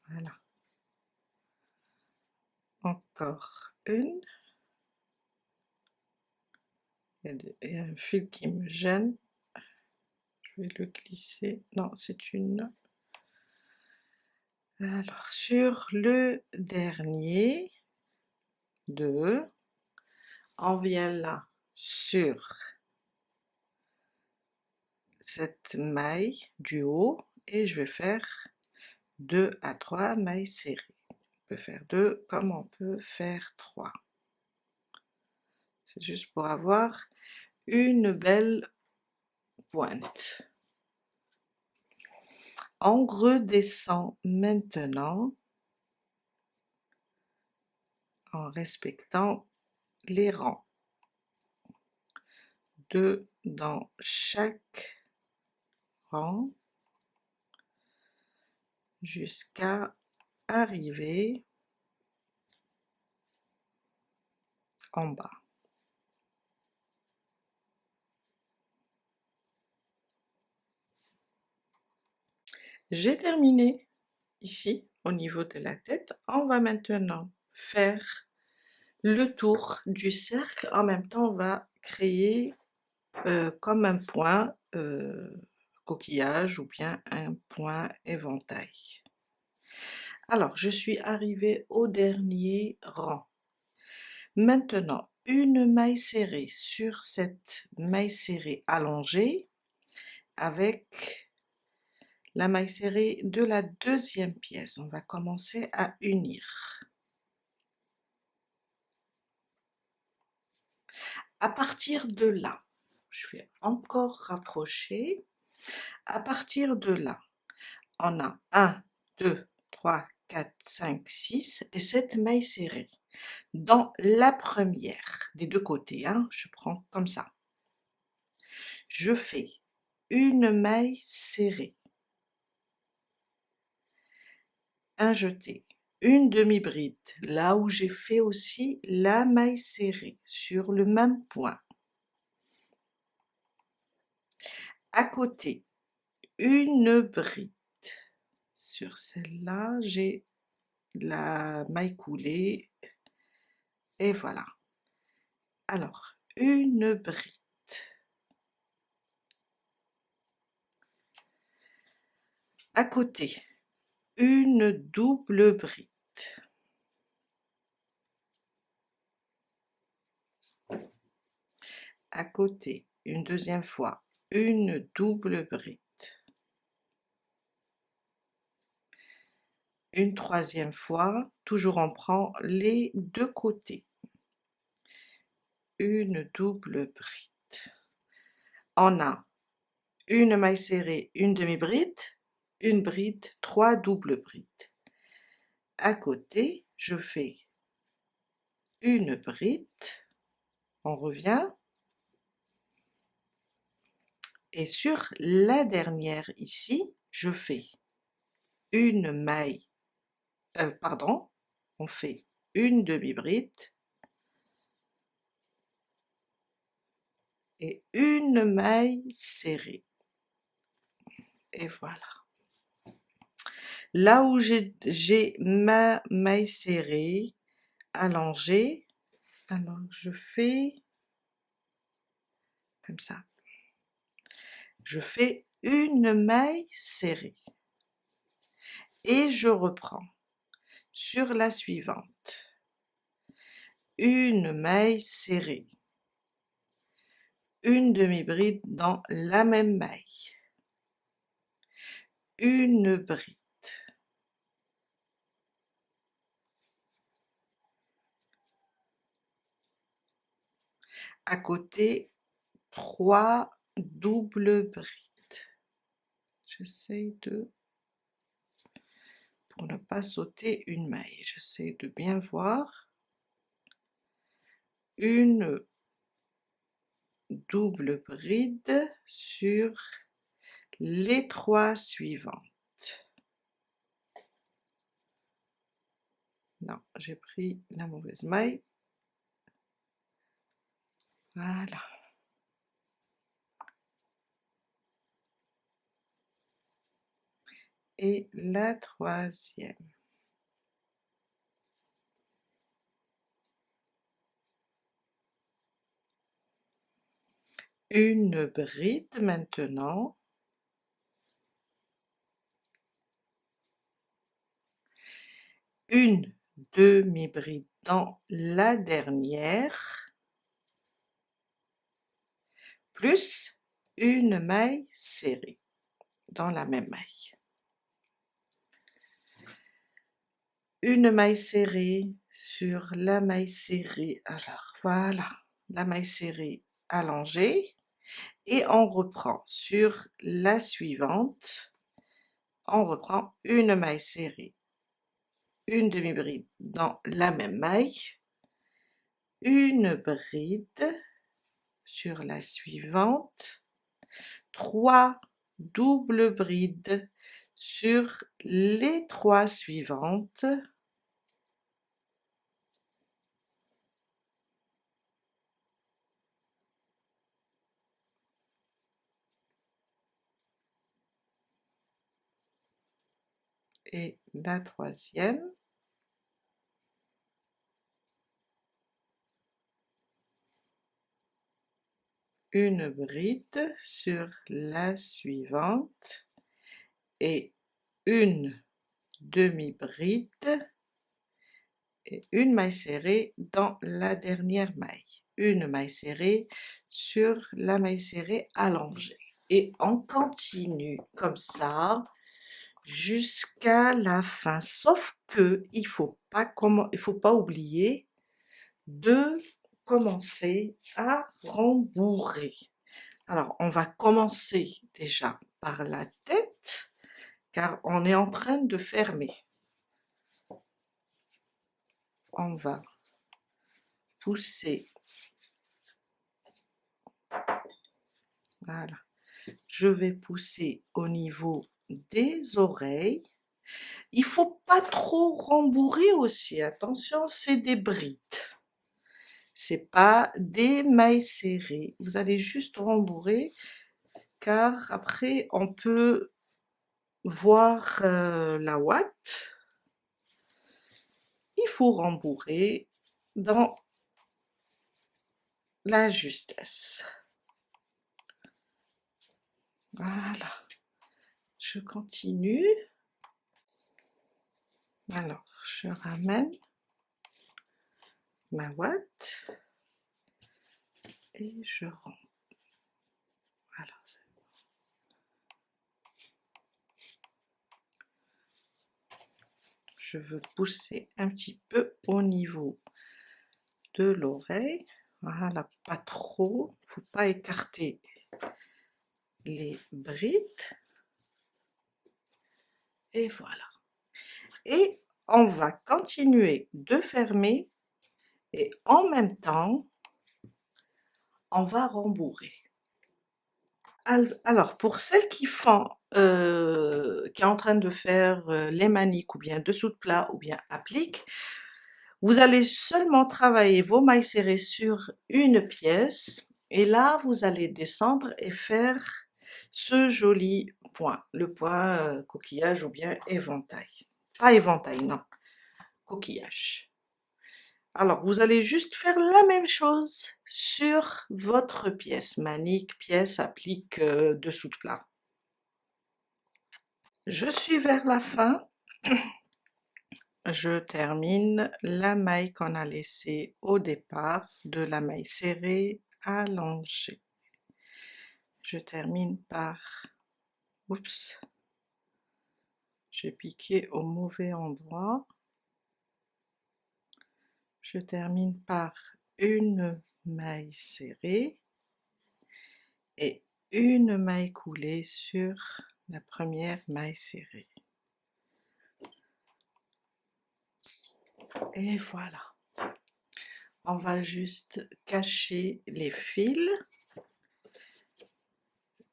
Voilà. Encore une. Il y a un fil qui me gêne. Je vais le glisser. Non, c'est une. Alors, sur le dernier, 2, on vient là sur cette maille du haut et je vais faire 2 à 3 mailles serrées. On peut faire 2 comme on peut faire 3. C'est juste pour avoir une belle pointe. On redescend maintenant en respectant les rangs. 2 dans chaque rang jusqu'à arriver en bas. J'ai terminé ici au niveau de la tête. On va maintenant faire le tour du cercle. En même temps, on va créer comme un point coquillage ou bien un point éventail. Alors, je suis arrivée au dernier rang. Maintenant, une maille serrée sur cette maille serrée allongée avec la maille serrée de la deuxième pièce. On va commencer à unir. À partir de là, je vais encore rapprocher. À partir de là, on a 1, 2, 3, 4, 5, 6 et 7 mailles serrées. Dans la première, des deux côtés, hein, je prends comme ça. Je fais une maille serrée, un jeté, une demi-bride, là où j'ai fait aussi la maille serrée, sur le même point. À côté, une bride. Sur celle-là, j'ai la maille coulée et voilà. Alors, une bride. À côté, une double bride. À côté, une deuxième fois, une double bride. Une troisième fois, toujours on prend les deux côtés. Une double bride. On a une maille serrée, une demi-bride, une bride, 3 doubles brides. À côté, je fais une bride, on revient, et sur la dernière ici, je fais une maille, pardon, on fait une demi-bride et une maille serrée. Et voilà. Là où j'ai ma maille serrée allongée, alors je fais comme ça. Je fais une maille serrée. et je reprends sur la suivante. Une maille serrée, une demi-bride dans la même maille, une bride, à côté 3 doubles brides. J'essaye de, pour ne pas sauter une maille, j'essaye de bien voir. Une double bride sur les 3 suivantes. Non, j'ai pris la mauvaise maille. Voilà. Et la 3e. Une bride maintenant. Une demi-bride dans la dernière, plus une maille serrée dans la même maille. Une maille serrée sur la maille serrée, alors voilà, la maille serrée allongée, et on reprend sur la suivante, on reprend une maille serrée, une demi-bride dans la même maille, une bride sur la suivante, 3 doubles brides sur les 3 suivantes, et la 3e, une bride sur la suivante et une demi-bride et une maille serrée dans la dernière maille, une maille serrée sur la maille serrée allongée, et on continue comme ça jusqu'à la fin, sauf que il faut pas oublier de commencer à rembourrer. Alors on va commencer déjà par la tête, car on est en train de fermer. On va pousser, voilà, je vais pousser au niveau des oreilles. Il faut pas trop rembourrer aussi, attention, c'est des brides, c'est pas des mailles serrées. Vous allez juste rembourrer, car après on peut voir la ouate. Il faut rembourrer dans la justesse. Voilà, je continue. Alors, je ramène ma ouate et je rentre. Voilà. Je veux pousser un petit peu au niveau de l'oreille. Voilà, pas trop, faut pas écarter les brides. Et voilà. Et on va continuer de fermer et en même temps, on va rembourrer. Alors, pour celles qui font, qui est en train de faire les maniques ou bien dessous de plat ou bien applique, vous allez seulement travailler vos mailles serrées sur une pièce et là vous allez descendre et faire ce joli point, le point coquillage ou bien éventail. Pas éventail, non, coquillage. Alors vous allez juste faire la même chose sur votre pièce manique, pièce applique dessous de plat. Je suis vers la fin. je termine la maille qu'on a laissée au départ de la maille serrée allongée. Je termine par, oups, j'ai piqué au mauvais endroit. Je termine par une maille serrée et une maille coulée sur la première maille serrée. Et voilà. On va juste cacher les fils.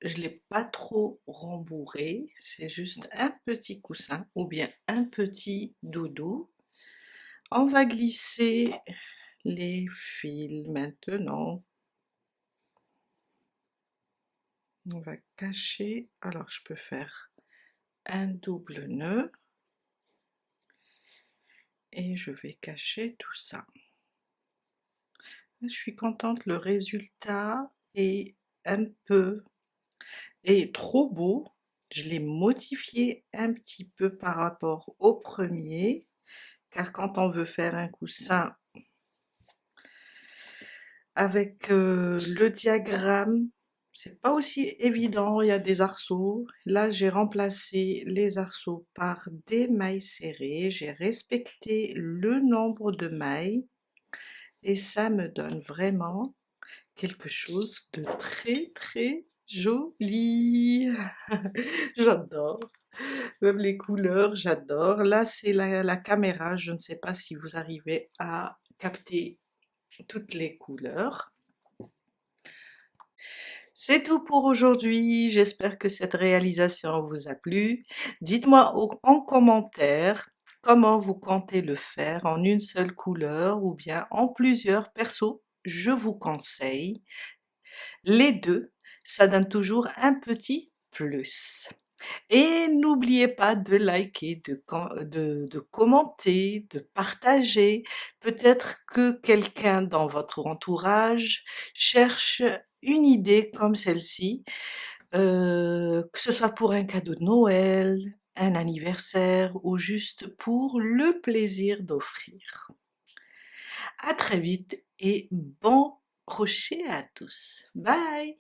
Je ne l'ai pas trop rembourré, c'est juste un petit coussin ou bien un petit doudou. On va glisser les fils maintenant. On va cacher, alors je peux faire un double nœud et je vais cacher tout ça. Je suis contente, le résultat est trop beau. Je l'ai modifié un petit peu par rapport au premier, car quand on veut faire un coussin avec le diagramme, c'est pas aussi évident, il y a des arceaux. Là, j'ai remplacé les arceaux par des mailles serrées, j'ai respecté le nombre de mailles et ça me donne vraiment quelque chose de très joli. J'adore, même les couleurs, j'adore. Là, c'est la caméra, je ne sais pas si vous arrivez à capter toutes les couleurs. C'est tout pour aujourd'hui, j'espère que cette réalisation vous a plu. Dites-moi en commentaire comment vous comptez le faire en une seule couleur ou bien en plusieurs. Perso, je vous conseille les deux, ça donne toujours un petit plus. Et n'oubliez pas de liker, de commenter, de partager. Peut-être que quelqu'un dans votre entourage cherche une idée comme celle-ci, que ce soit pour un cadeau de Noël, un anniversaire ou juste pour le plaisir d'offrir. À très vite et bon crochet à tous. Bye!